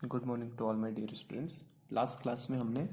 Good morning to all my dear students. Last class में हमने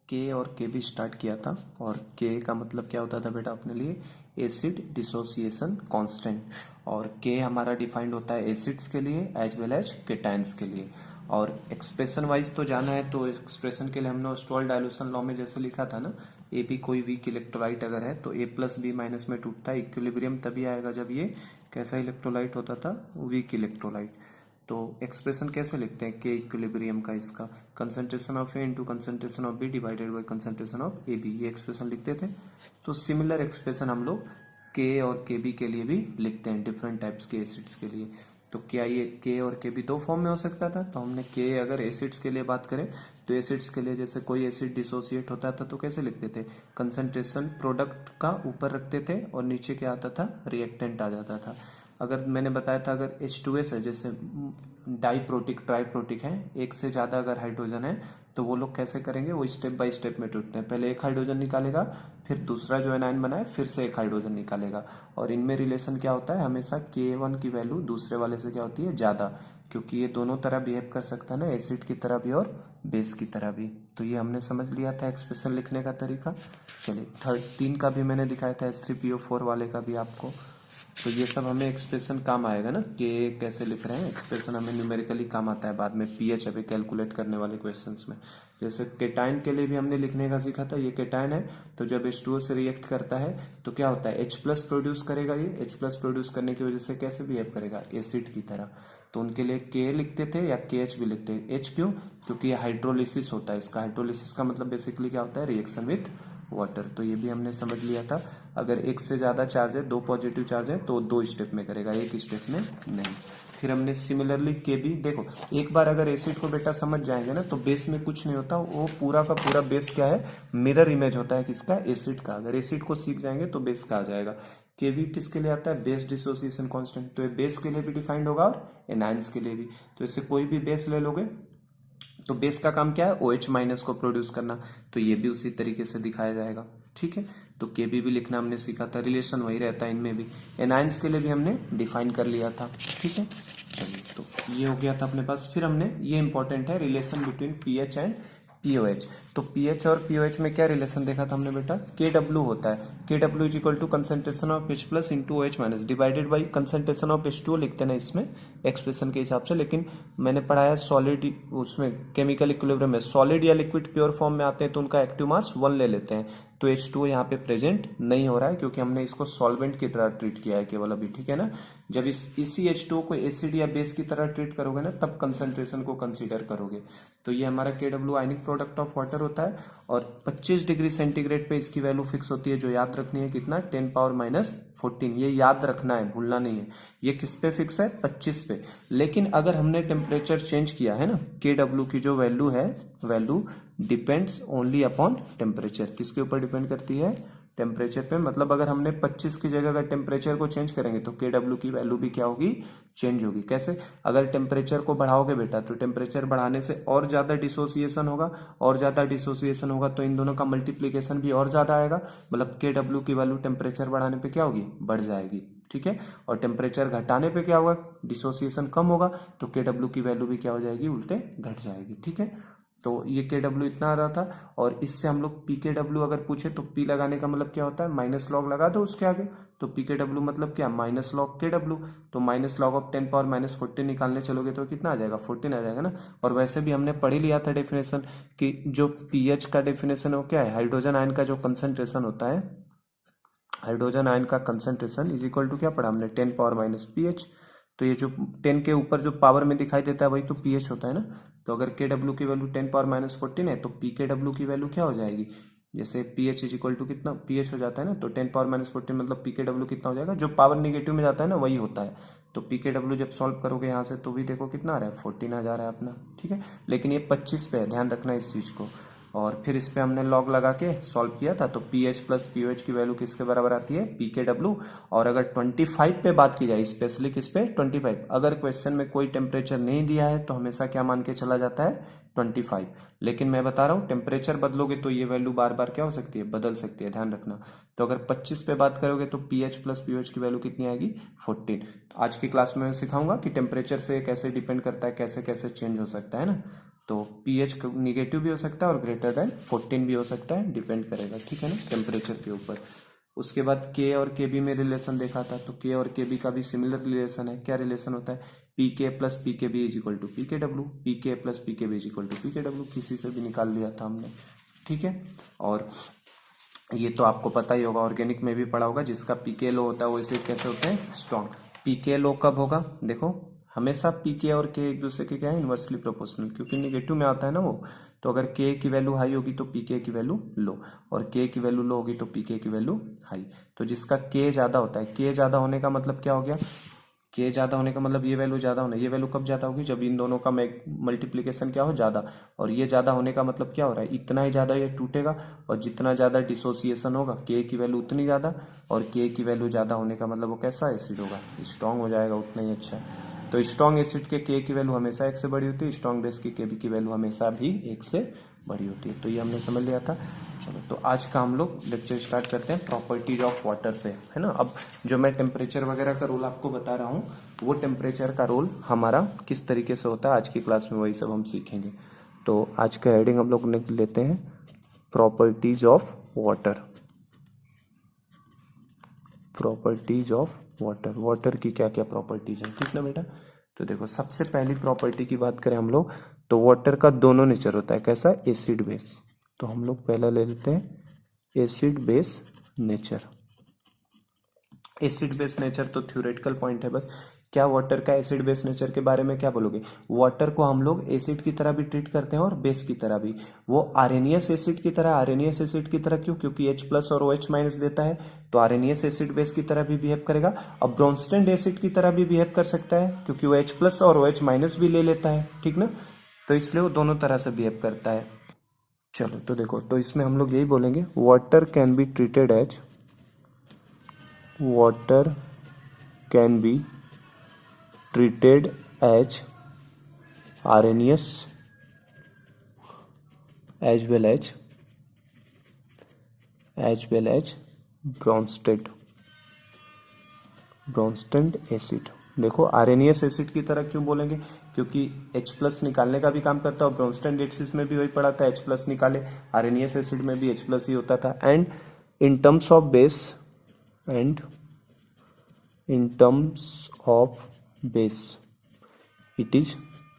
के और के भी स्टार्ट किया था और के का मतलब क्या होता था बेटा अपने लिए एसिड डिसोसिएशन कांस्टेंट। और के हमारा डिफाइंड होता है एसिड्स के लिए एज वेल एज केटाइंस के लिए। और एक्सप्रेशन वाइज तो जाना है, तो एक्सप्रेशन के लिए हमने स्टोल डाइल्यूशन लॉ में जैसे लिखा था ना, ए बी कोई वीक इलेक्ट्रोलाइट अगर है तो ए प्लस बी माइनस में टूटता है। इक्विलिब्रियम तभी आएगा जब ये कैसा इलेक्ट्रोलाइट होता था, वीक इलेक्ट्रोलाइट। तो एक्सप्रेशन कैसे लिखते हैं के इक्विलिब्रियम का, इसका concentration of A into concentration of B divided by concentration of A B, ये एक्सप्रेशन लिखते थे। तो सिमिलर एक्सप्रेशन हम लोग के और के बी के लिए भी लिखते हैं, डिफरेंट टाइप्स के एसिड्स के लिए। तो क्या ये के और के बी दो फॉर्म में हो सकता था? तो हमने के अगर एसिड्स के लिए बात करें तो एसिड्स के लिए जैसे कोई एसिड डिसोसिएट होता था तो कैसे लिखते थे, कंसंट्रेशन प्रोडक्ट का ऊपर रखते थे और नीचे क्या आता था, रिएक्टेंट आ जाता था। अगर मैंने बताया था अगर H2S है, जैसे डाइप्रोटिक ट्राइप्रोटिक है, एक से ज्यादा अगर हाइड्रोजन है तो वो लोग कैसे करेंगे, वो स्टेप बाय स्टेप में टूटते हैं। पहले एक हाइड्रोजन निकालेगा, फिर दूसरा जो एनायन बनाए फिर से एक हाइड्रोजन निकालेगा। और इनमें रिलेशन क्या होता है, हमेशा K1 की वैल्यू दूसरे वाले से क्या होती है, ज्यादा, क्योंकि ये दोनों तरह बिहेव कर सकता है ना, एसिड की तरह भी और बेस की तरह भी। तो ये हमने समझ लिया था एक्सप्रेशन लिखने का तरीका। चलिए थर्ड तीन का भी मैंने दिखाया था, H3PO4 वाले का भी आपको। तो ये सब हमें एक्सप्रेशन काम आएगा ना, के कैसे लिख रहे हैं, एक्सप्रेशन हमें न्यूमेरिकली काम आता है बाद में पीएच अभी कैलकुलेट करने वाले क्वेश्चंस में। जैसे केटाइन के लिए भी हमने लिखने का सीखा था, ये केटाइन है तो जब H2O से रिएक्ट करता है तो क्या होता है, H प्लस प्रोड्यूस करेगा। ये H प्लस प्रोड्यूस करने की वजह से कैसे बिहेव करेगा, एसिड की तरह। तो उनके लिए के लिखते थे या के एच भी लिखते हैं। एच क्यों, क्योंकि ये हाइड्रोलिसिस होता है इसका। हाइड्रोलिसिस का मतलब बेसिकली क्या होता है, रिएक्शन विथ वाटर। तो ये भी हमने समझ लिया था। अगर एक से ज्यादा चार्ज है, दो पॉजिटिव चार्ज है तो दो स्टेप में करेगा, एक स्टेप में नहीं। फिर हमने सिमिलरली के भी देखो, एक बार अगर एसिड को बेटा समझ जाएंगे ना तो बेस में कुछ नहीं होता, वो पूरा का पूरा बेस क्या है, मिरर इमेज होता है किसका, एसिड का। अगर एसिड को सीख जाएंगे तो बेस का आ जाएगा। के भी किसके लिए आता है, बेस डिसोसिएशन कांस्टेंट। तो ये बेस के लिए भी डिफाइंड होगा और एनाइंस के लिए भी। तो इससे कोई भी बेस ले लोगे तो बेस का काम क्या है, OH माइनस को प्रोड्यूस करना, तो ये भी उसी तरीके से दिखाया जाएगा। ठीक है, तो के भी लिखना हमने सीखा था, रिलेशन वही रहता है इनमें भी। एनाइंस के लिए भी हमने डिफाइन कर लिया था। ठीक है, चलिए तो ये हो गया था अपने पास। फिर हमने, ये इंपॉर्टेंट है, relation between pH and pOH. तो पीएच और पीओएच में क्या रिलेशन देखा था हमने बेटा, के डब्ल्यू होता है, K W is equal to concentration of H plus into OH minus divided by concentration of H2O लिखते हैं ना इसमें एक्सप्रेशन के हिसाब से। लेकिन मैंने पढ़ाया सॉलिड, उसमें केमिकल इक्विलिब्रियम में सॉलिड या लिक्विड प्योर फॉर्म में आते हैं तो उनका एक्टिव मास 1 ले लेते हैं। तो H2O यहाँ पे प्रेजेंट नहीं हो रहा है क्योंकि हमने इसको सॉल्वेंट की तरह ट्रीट किया है केवल अभी। ठीक है ना, जब इसी H2O को एसिड या बेस की तरह ट्रीट करोगे ना तब कंसंट्रेशन को कंसीडर करोगे। तो ये हमारा KW ionic product of water होता है और 25 डिग्री सेंटीग्रेड पे इसकी वैल्यू फिक्स होती है, जो याद रखनी है कितना, 10⁻⁻14। ये याद रखना है, भूलना नहीं है। ये किस पे फिक्स है, 25 पे। लेकिन अगर हमने टेम्परेचर चेंज किया है ना, KW की जो वैल्यू है, value depends only upon temperature. किसके ऊपर डिपेंड करती है, टेम्परेचर पे। मतलब अगर हमने 25 की जगह अगर टेम्परेचर को चेंज करेंगे तो KW की वैल्यू भी क्या होगी, चेंज होगी। कैसे, अगर टेम्परेचर को बढ़ाओगे बेटा तो टेम्परेचर बढ़ाने से और ज्यादा डिसोसिएशन होगा, और ज्यादा डिसोसिएशन होगा तो इन दोनों का मल्टीप्लीकेशन भी और ज्यादा आएगा। मतलब KW की वैल्यू टेम्परेचर बढ़ाने पे क्या होगी, बढ़ जाएगी। ठीक है, और टेम्परेचर घटाने पे क्या होगा, डिसोसिएशन कम होगा तो KW की वैल्यू भी क्या हो जाएगी, उल्टे घट जाएगी। ठीक है, तो ये KW इतना आ रहा था। और इससे हम लोग PKW अगर पूछे तो P लगाने का मतलब क्या होता है, माइनस लॉग लगा दो उसके आगे। तो PKW मतलब क्या, माइनस लॉग KW। तो माइनस लॉग ऑफ 10⁻⁻14 निकालने चलोगे तो कितना आ जाएगा, 14 आ जाएगा ना। और वैसे भी हमने पढ़ ही लिया था डेफिनेशन कि जो पीएच का डेफिनेशन हो क्या है, हाइड्रोजन आयन का जो कंसंट्रेशन होता है, हाइड्रोजन आयन का कंसंट्रेशन इज इक्वल टू क्या पढ़ा हमने, 10⁻⁻pH। तो ये जो 10 के ऊपर जो पावर में दिखाई देता है वही तो पीएच होता है ना। तो अगर KW की वैल्यू 10⁻⁻14 है तो PKW की वैल्यू क्या हो जाएगी, जैसे पीएच इज इक्वल टू कितना, पीएच हो जाता है ना, तो 10⁻⁻14 मतलब PKW कितना हो जाएगा, जो पावर निगेटिव में जाता है ना वही होता है। तो PKW जब सॉल्व करोगे यहाँ से तो भी देखो कितना आ रहा है, 14 आ जा रहा है अपना। ठीक है, लेकिन ये 25 पे है, ध्यान रखना इस चीज को। और फिर इस पे हमने लॉग लगा के सॉल्व किया था, तो पीएच प्लस पीओएच की वैल्यू किसके बराबर आती है, पीकेडब्ल्यू। और अगर 25 पे बात की जाए, स्पेशली किस पे, 25, अगर क्वेश्चन में कोई टेम्परेचर नहीं दिया है तो हमेशा क्या मान के चला जाता है, 25। लेकिन मैं बता रहा हूँ टेम्परेचर बदलोगे तो ये वैल्यू बार बार क्या हो सकती है, बदल सकती है, ध्यान रखना। तो अगर 25 पे बात करोगे तो पीएच प्लस पीओएच की वैल्यू कितनी आएगी, 14। तो आज की क्लास में मैं सिखाऊंगा कि टेम्परेचर से कैसे डिपेंड करता है, कैसे कैसे चेंज हो सकता है ना। तो पीएच निगेटिव भी हो सकता है और ग्रेटर देन 14 भी हो सकता है, डिपेंड करेगा, ठीक है ना, टेम्परेचर के ऊपर। उसके बाद के और के बी में रिलेशन देखा था, तो के और के बी का भी सिमिलर रिलेशन है। क्या रिलेशन होता है, P K plus P K B is equal to P K W, P K plus P K B is equal to P K W, किसी से भी निकाल लिया था हमने, ठीक है। और ये तो आपको पता ही होगा, ऑर्गेनिक में भी पढ़ा होगा, जिसका पीके लो होता है वो एसिड कैसे होते हैं, स्ट्रॉन्ग। पीके लो कब होगा, देखो हमेशा पीके और के एक दूसरे के क्या है, इनवर्सली प्रोपोर्शनल, क्योंकि निगेटिव में आता है ना वो। तो अगर के की वैल्यू हाई होगी तो पीके की वैल्यू लो, और के की वैल्यू लो होगी तो पीके की वैल्यू हाई। तो जिसका के ज्यादा होता है, के ज्यादा होने का मतलब क्या हो गया, के ज्यादा होने का मतलब ये वैल्यू ज्यादा होना, ये वैल्यू कब ज्यादा होगी, जब इन दोनों का मल्टीप्लीकेशन क्या हो, ज्यादा। और ये ज्यादा होने का मतलब क्या हो रहा है, इतना ही ज्यादा ये टूटेगा, और जितना ज्यादा डिसोसिएशन होगा के की वैल्यू उतनी ज्यादा, और के की वैल्यू ज्यादा होने का मतलब वो कैसा एसिड होगा, स्ट्रांग हो जाएगा, उतना ही अच्छा है। तो स्ट्रांग एसिड के के की वैल्यू हमेशा 1 से बड़ी होती है, स्ट्रांग बेस की के बी की वैल्यू हमेशा भी 1 से बड़ी होती है। तो ये हमने समझ लिया था। चलो तो आज का हम लोग लेक्चर स्टार्ट करते हैं प्रॉपर्टीज ऑफ वाटर से, है ना। अब जो मैं टेम्परेचर वगैरह का रोल आपको बता रहा हूँ, वो टेम्परेचर का रोल हमारा किस तरीके से होता है, आज की क्लास में वही सब हम सीखेंगे। तो आज का हेडिंग हम लोग लेते हैं properties of water. Properties of water, water की क्या क्या प्रॉपर्टीज है, ठीक ना बेटा। तो देखो सबसे पहली प्रॉपर्टी की बात करें हम लोग, तो वाटर का दोनों नेचर होता है, कैसा, एसिड बेस। तो हम लोग पहला ले लेते हैं acid base nature. Acid base nature तो थ्योरेटिकल पॉइंट है बस। क्या वाटर का एसिड बेस नेचर के बारे में क्या बोलोगे, वाटर को हम लोग एसिड की तरह भी ट्रीट करते हैं और बेस की तरह भी। वो आरएनएस एसिड की तरह, आरएनएस एसिड की तरह क्यों, क्योंकि H प्लस और OH माइनस देता है, तो आरएनएस एसिड बेस की तरह भी बिहेव करेगा। अब ब्रोंस्टेड एसिड की तरह भी बिहेव कर सकता है, क्योंकि वो H प्लस और OH माइनस भी ले लेता है, ठीक ना। तो इसलिए वो दोनों तरह से बिहेव करता है। चलो तो देखो, तो इसमें हम लोग यही बोलेंगे, water can be treated as, water can be treated as RNAs as well as Bronsted acid. देखो आरएनएस एसिड की तरह क्यों बोलेंगे, क्योंकि H प्लस निकालने का भी काम करता है, और ब्रोंस्टेड एसिड में भी वही पड़ा था, H प्लस निकाले, आरएनएस एसिड में भी H प्लस ही होता था। And in terms of base, it is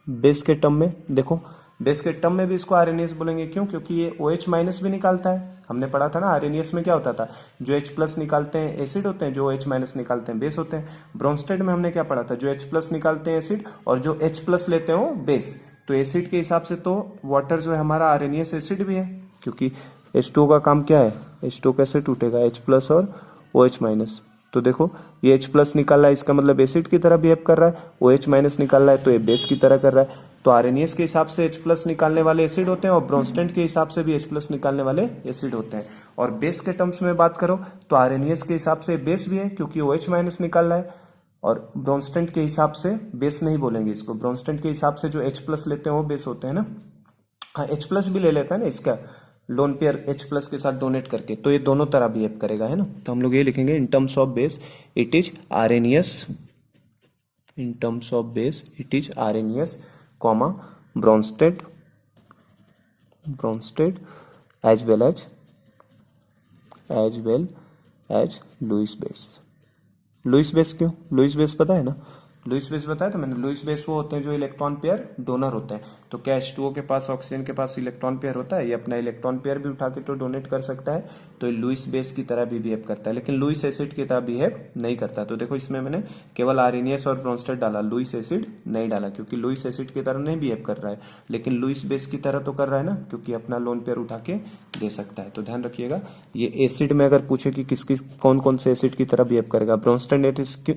base के टर्म में, देखो बेस के टर्म में भी इसको आरएनएस बोलेंगे, क्यों, क्योंकि ये OH माइनस भी निकालता है। हमने पढ़ा था ना आरएनएस में क्या होता था, जो H प्लस निकालते हैं एसिड होते हैं, जो OH माइनस निकालते हैं बेस होते हैं। ब्रोंस्टेड में हमने क्या पढ़ा था, जो H प्लस निकालते हैं एसिड और जो H प्लस लेते हैं वो बेस। तो एसिड के हिसाब से तो वाटर जो है हमारा आरएनएस एसिड भी है, क्योंकि H2O का काम क्या है, H2O कैसे टूटेगा, H प्लस और OH माइनस। तो देखो ये H प्लस निकाल रहा है, इसका मतलब एसिड की तरह बिहेव कर रहा है, OH माइनस निकाल रहा है तो ये बेस की तरह कर रहा है। तो आरएनएस के हिसाब से H प्लस निकालने वाले एसिड होते हैं, और ब्रोंस्टेड के हिसाब से भी H प्लस निकालने वाले एसिड होते हैं। और बेस के टर्म्स में बात करो तो आरएनएस के हिसाब से बेस भी है, क्योंकि OH माइनस निकाल रहा है, और ब्रोंस्टेड के हिसाब से बेस नहीं बोलेंगे इसको, ब्रोंस्टेड के हिसाब से जो H प्लस लेते हैं वो बेस होते हैं ना। हाँ H प्लस भी ले लेता है ना, इसका लोन पेयर H प्लस के साथ डोनेट करके, तो ये दोनों तरह बिहेव करेगा, है ना। तो हम लोग ये लिखेंगे in terms of base it is Arrhenius, in terms of base it is Arrhenius comma Bronsted as well as Lewis base. Lewis base क्यों, लुईस बेस पता है ना, लुईस बेस बताया था मैंने। लुईस बेस वो होते हैं जो इलेक्ट्रॉन पेयर डोनर होते हैं। तो क्या H2O के पास, ऑक्सीजन के पास इलेक्ट्रॉन पेयर होता है, ये अपना इलेक्ट्रॉन पेयर भी उठा के तो डोनेट कर सकता है, तो लुईस बेस की तरह भी बिहेव करता है, लेकिन लुईस एसिड की तरह बिहेव नहीं करता। तो देखो इसमें मैंने केवल आरएनएस और ब्रोंस्टेड डाला, लुईस एसिड नहीं डाला, क्योंकि लुईस एसिड की तरह नहीं बिहेव कर रहा है, लेकिन लुईस बेस की तरह तो कर रहा है ना, क्योंकि अपना लोन पेयर उठा के दे सकता है। तो ध्यान रखिएगा, ये एसिड में अगर पूछे कि किस कौन कौन से एसिड की तरह बिहेव करेगा, ब्रोंस्टेड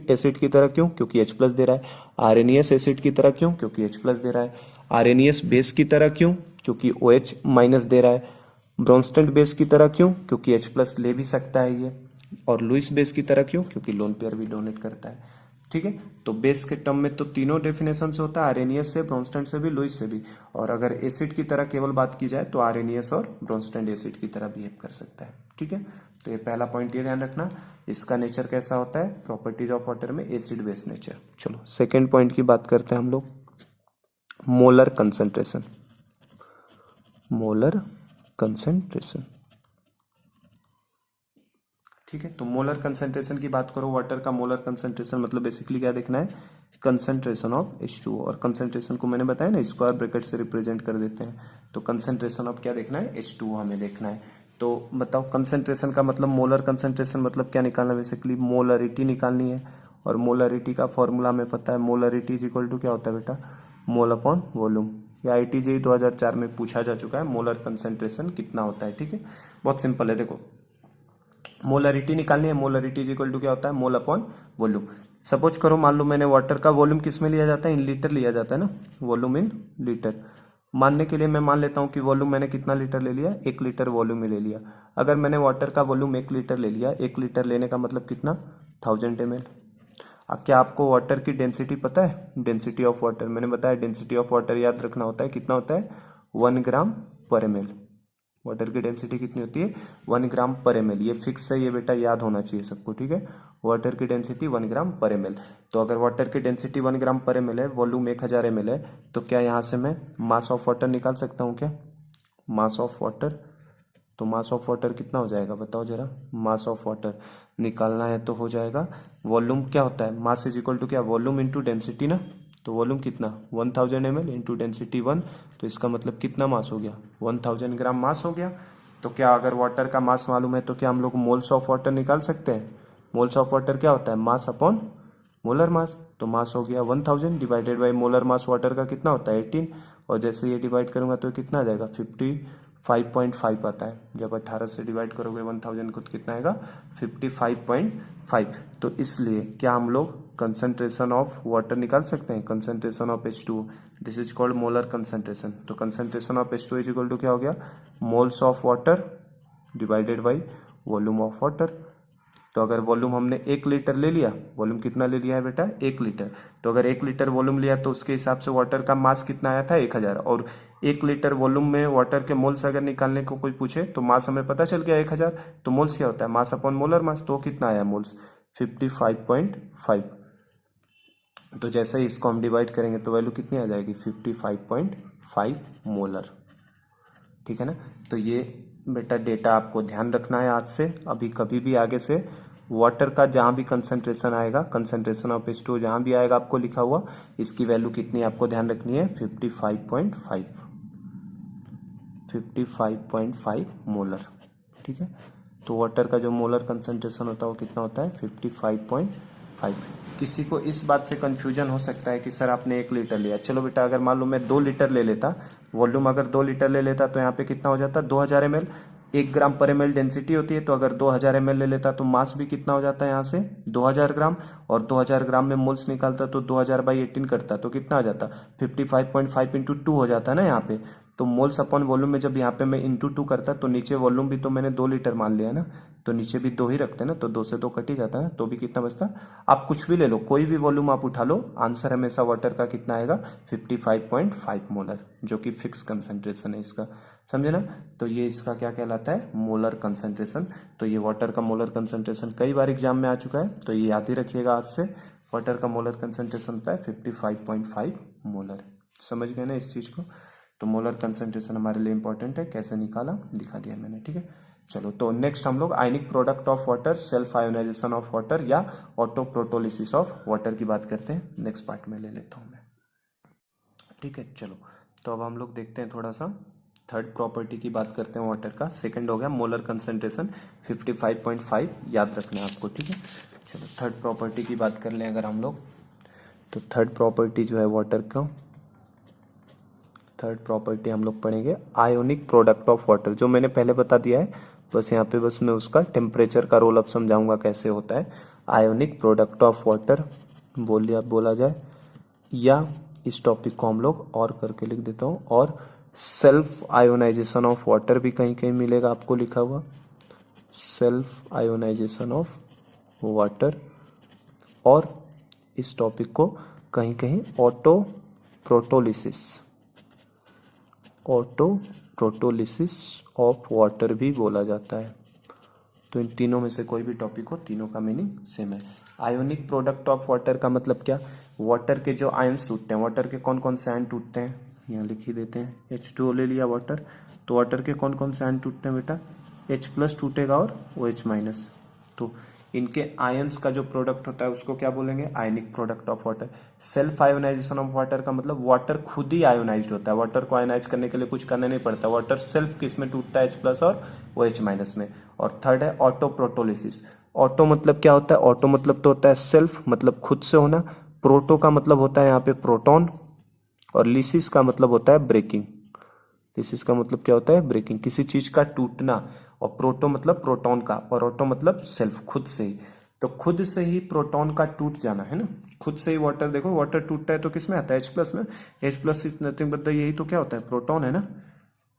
एसिड की तरह क्यों, क्योंकि H प्लस दे रहा है, आरएनएस एसिड की तरह क्यों, क्योंकि H प्लस दे रहा है, आरएनएस बेस की तरह क्यों, क्योंकि OH माइनस दे रहा है। ब्रोंस्टेड बेस की तरह क्यों? क्योंकि H+ ले भी सकता है ये। और लुईस बेस की तरह क्यों? क्योंकि लोन पेयर भी डोनेट करता है। ठीक है, तो बेस के टर्म में तो तीनों डेफिनेशन से होता है, आरएनएस से, ब्रोंस्टेड से भी, लुईस से भी। और अगर एसिड की तरह केवल बात की जाए तो आरएनएस और ब्रोंस्टेड एसिड की तरह बिहेव कर सकता है। ठीक है, तो ये पहला पॉइंट ये ध्यान रखना, इसका नेचर कैसा होता है, प्रॉपर्टीज ऑफ वाटर में एसिड बेस नेचर। चलो सेकेंड पॉइंट की बात करते हैं हम लोग, मोलर कंसेंट्रेशन। मोलर कंसेंट्रेशन, ठीक है, तो मोलर कंसेंट्रेशन की बात करो, वाटर का मोलर कंसेंट्रेशन मतलब बेसिकली क्या देखना है, कंसेंट्रेशन ऑफ H2O। और कंसेंट्रेशन को मैंने बताया ना, स्क्वायर ब्रैकेट से रिप्रेजेंट कर देते हैं, तो कंसेंट्रेशन ऑफ क्या देखना है, H2O हमें देखना है। तो बताओ कंसेंट्रेशन का मतलब, मोलर कंसेंट्रेशन मतलब क्या निकालना है, बेसिकली मोलरिटी निकालनी है। और मोलरिटी का फॉर्मूला हमें पता है, मोलरिटी इज इक्वल टू क्या होता है बेटा, मोल अपॉन वॉल्यूम। या IIT-JEE 2004 में पूछा जा चुका है, मोलर कंसेंट्रेशन कितना होता है। ठीक है, बहुत सिंपल है, देखो मोलरिटी निकालनी है, मोलरिटी इज इक्वल टू क्या होता है, मोल अपॉन वॉल्यूम। सपोज करो, मान लो मैंने वाटर का वॉल्यूम किस में लिया जाता है, इन लीटर लिया जाता है ना, वॉल्यूम इन लीटर। मानने के लिए मैं मान लेता हूं कि वॉल्यूम मैंने कितना लीटर ले लिया, 1 लीटर वॉल्यूम में ले लिया। अगर मैंने वाटर का वॉल्यूम 1 लीटर ले लिया, 1 लीटर लेने का मतलब कितना, 1000 ml। अब क्या आपको वाटर की डेंसिटी पता है, डेंसिटी ऑफ वाटर मैंने बताया, डेंसिटी ऑफ वाटर याद रखना होता है, कितना होता है, 1 ग्राम पर ml। वाटर की डेंसिटी कितनी होती है, 1 ग्राम पर ml। ये फिक्स है, ये बेटा याद होना चाहिए सबको। ठीक है, वाटर की डेंसिटी 1 ग्राम पर ml। तो अगर वाटर की डेंसिटी 1 ग्राम पर ml है, वॉल्यूम 1000 ml है, तो क्या यहाँ से मैं मास ऑफ वाटर निकाल सकता हूँ क्या, मास ऑफ वाटर। तो मास ऑफ वाटर कितना हो जाएगा बताओ जरा, मास ऑफ वाटर निकालना है तो हो जाएगा, वॉल्यूम क्या होता है, मास इज इक्वल टू क्या, वॉल्यूम इंटू डेंसिटी ना। तो वॉल्यूम कितना, 1000 ml इंटू डेंसिटी 1, तो इसका मतलब कितना मास हो गया, 1000 ग्राम मास हो गया। तो क्या अगर वाटर का मास मालूम है तो क्या हम लोग मोल्स ऑफ वाटर निकाल सकते हैं। मोल्स ऑफ वाटर क्या होता है, मास अपॉन मोलर मास। तो मास हो गया 1000 divided by molar mass water का कितना होता है 18, और जैसे ये डिवाइड करूंगा तो कितना आ जाएगा 55.5 आता है। जब 18 से डिवाइड करोगे 1000 को तो कितना आएगा 55.5। तो इसलिए क्या हम लोग कंसंट्रेशन ऑफ वाटर निकाल सकते हैं, concentration of H2O, this is called molar concentration. तो concentration of H2O is equal to क्या हो गया, moles of water divided by volume of water. तो अगर वॉल्यूम हमने 1 लीटर ले लिया, वॉल्यूम कितना ले लिया है बेटा 1 लीटर, तो अगर 1 लीटर वॉल्यूम लिया तो उसके हिसाब से वाटर का मास कितना आया था 1000। और 1 लीटर वॉल्यूम में वाटर के मोल्स अगर निकालने को कोई पूछे तो मास हमें पता चल गया 1000। तो मोल्स क्या होता है, मास अपॉन मोलर मास। तो कितना आया मोल्स 55.5। तो जैसे ही इसको हम डिवाइड करेंगे तो वैल्यू कितनी आ जाएगी 55.5 मोलर। ठीक है ना, तो ये बेटा डेटा आपको ध्यान रखना है आज से। अभी कभी भी आगे से वाटर का जहां भी कंसंट्रेशन आएगा, कंसंट्रेशन ऑफ H2O जहां भी आएगा आपको लिखा हुआ, इसकी वैल्यू कितनी आपको ध्यान रखनी है 55.5 मोलर। ठीक है, तो वाटर का जो मोलर कंसंट्रेशन होता है वो कितना होता है 55.5। किसी को इस बात से कंफ्यूजन हो सकता है कि सर आपने 1 लीटर लिया, चलो बेटा अगर मान लो मैं 2 लीटर ले लेता, वॉल्यूम अगर 2 लीटर ले लेता तो यहाँ पे कितना हो जाता 2000 ml। 1 ग्राम पर ml डेंसिटी होती है, तो अगर 2000 ml ले लेता तो मास भी कितना हो जाता है यहाँ से 2000 ग्राम। और 2000 ग्राम में मोल्स निकालता तो 2000/18 करता, तो कितना आ जाता 55.5 इंटू 2 हो जाता है ना यहाँ पे। तो मोल्स अपॉन वॉल्यूम में जब यहाँ पे मैं इंटू 2 करता तो नीचे वॉल्यूम भी तो मैंने 2 लीटर मान लिया ना, तो नीचे भी 2 ही रखते ना, तो 2 से 2 कट ही जाता है, तो भी कितना बचता। आप कुछ भी ले लो, कोई भी वॉल्यूम आप उठा लो, आंसर हमेशा वाटर का कितना आएगा 55.5 मोलर, जो कि फिक्स कंसंट्रेशन है इसका, समझे ना। तो ये इसका क्या कहलाता है मोलर कंसंट्रेशन। तो ये वाटर का मोलर कंसंट्रेशन कई बार एग्जाम में आ चुका है, तो ये याद ही रखिएगा आज से। वाटर का मोलर कंसंट्रेशन होता है 55.5 मोलर। समझ गए ना इस चीज को। तो मोलर कंसंट्रेशन हमारे लिए इंपॉर्टेंट है, कैसे निकाला दिखा दिया मैंने। ठीक है, चलो तो नेक्स्ट हम लोग ionic product of water, self ionization of water या ऑटो प्रोटोलिसिस ऑफ वाटर की बात करते हैं। नेक्स्ट पार्ट में ले लेता हूं मैं। ठीक है, चलो तो अब हम लोग देखते हैं थोड़ा सा थर्ड प्रॉपर्टी की बात करते हैं वाटर का। सेकंड हो गया मोलर कंसंट्रेशन 55.5, याद रखना है आपको। ठीक है, चलो थर्ड प्रॉपर्टी की बात कर लें अगर हम लोग, तो थर्ड प्रॉपर्टी जो है वाटर का, थर्ड प्रॉपर्टी हम लोग पढ़ेंगे आयोनिक प्रोडक्ट ऑफ वाटर, जो मैंने पहले बता दिया है, बस यहाँ पे बस मैं उसका टेम्परेचर का रोल अब समझाऊंगा कैसे होता है। आयोनिक प्रोडक्ट ऑफ वाटर बोला जाए, या इस टॉपिक को हम लोग और करके लिख देता हूँ, और सेल्फ आयोनाइजेशन ऑफ वाटर भी कहीं कहीं मिलेगा आपको लिखा हुआ, सेल्फ आयोनाइजेशन ऑफ वाटर। और इस टॉपिक को कहीं कहीं auto प्रोटोलिसिस, auto protolysis of water भी बोला जाता है। तो इन तीनों में से कोई भी टॉपिक हो, तीनों का मीनिंग सेम है। आयोनिक प्रोडक्ट ऑफ वाटर का मतलब क्या, वाटर के जो आयंस टूटते हैं, वाटर के कौन कौन से आयन टूटते हैं, यहाँ लिख ही देते हैं। H2O ले लिया वाटर, तो वाटर के कौन कौन से आयन टूटते हैं बेटा, H+ टूटेगा और OH-। तो इनके आयंस का जो प्रोडक्ट होता है उसको क्या बोलेंगे, ionic product of water. Self ionization of water का मतलब वाटर खुद ही आयोनाइज्ड होता है, वाटर को आयोनाइज करने के लिए कुछ करना नहीं पड़ता, वाटर सेल्फ किस में टूटता है, H+ और OH- में। और थर्ड है ऑटो प्रोटोलिसिस। ऑटो मतलब क्या होता है, ऑटो मतलब तो होता है सेल्फ, मतलब खुद से होना। प्रोटो का मतलब होता है यहाँ पे प्रोटॉन, और लिसिस का मतलब होता है ब्रेकिंग। लिसिस का मतलब क्या होता है, ब्रेकिंग, किसी चीज का टूटना। और प्रोटो मतलब प्रोटॉन का, और ऑटो मतलब सेल्फ, खुद से ही। तो खुद से ही प्रोटॉन का टूट जाना है ना, खुद से ही वाटर, देखो वाटर टूटता है तो किस में आता है, H+ में। H+ इज नथिंग बट यही तो क्या होता है, प्रोटॉन है ना।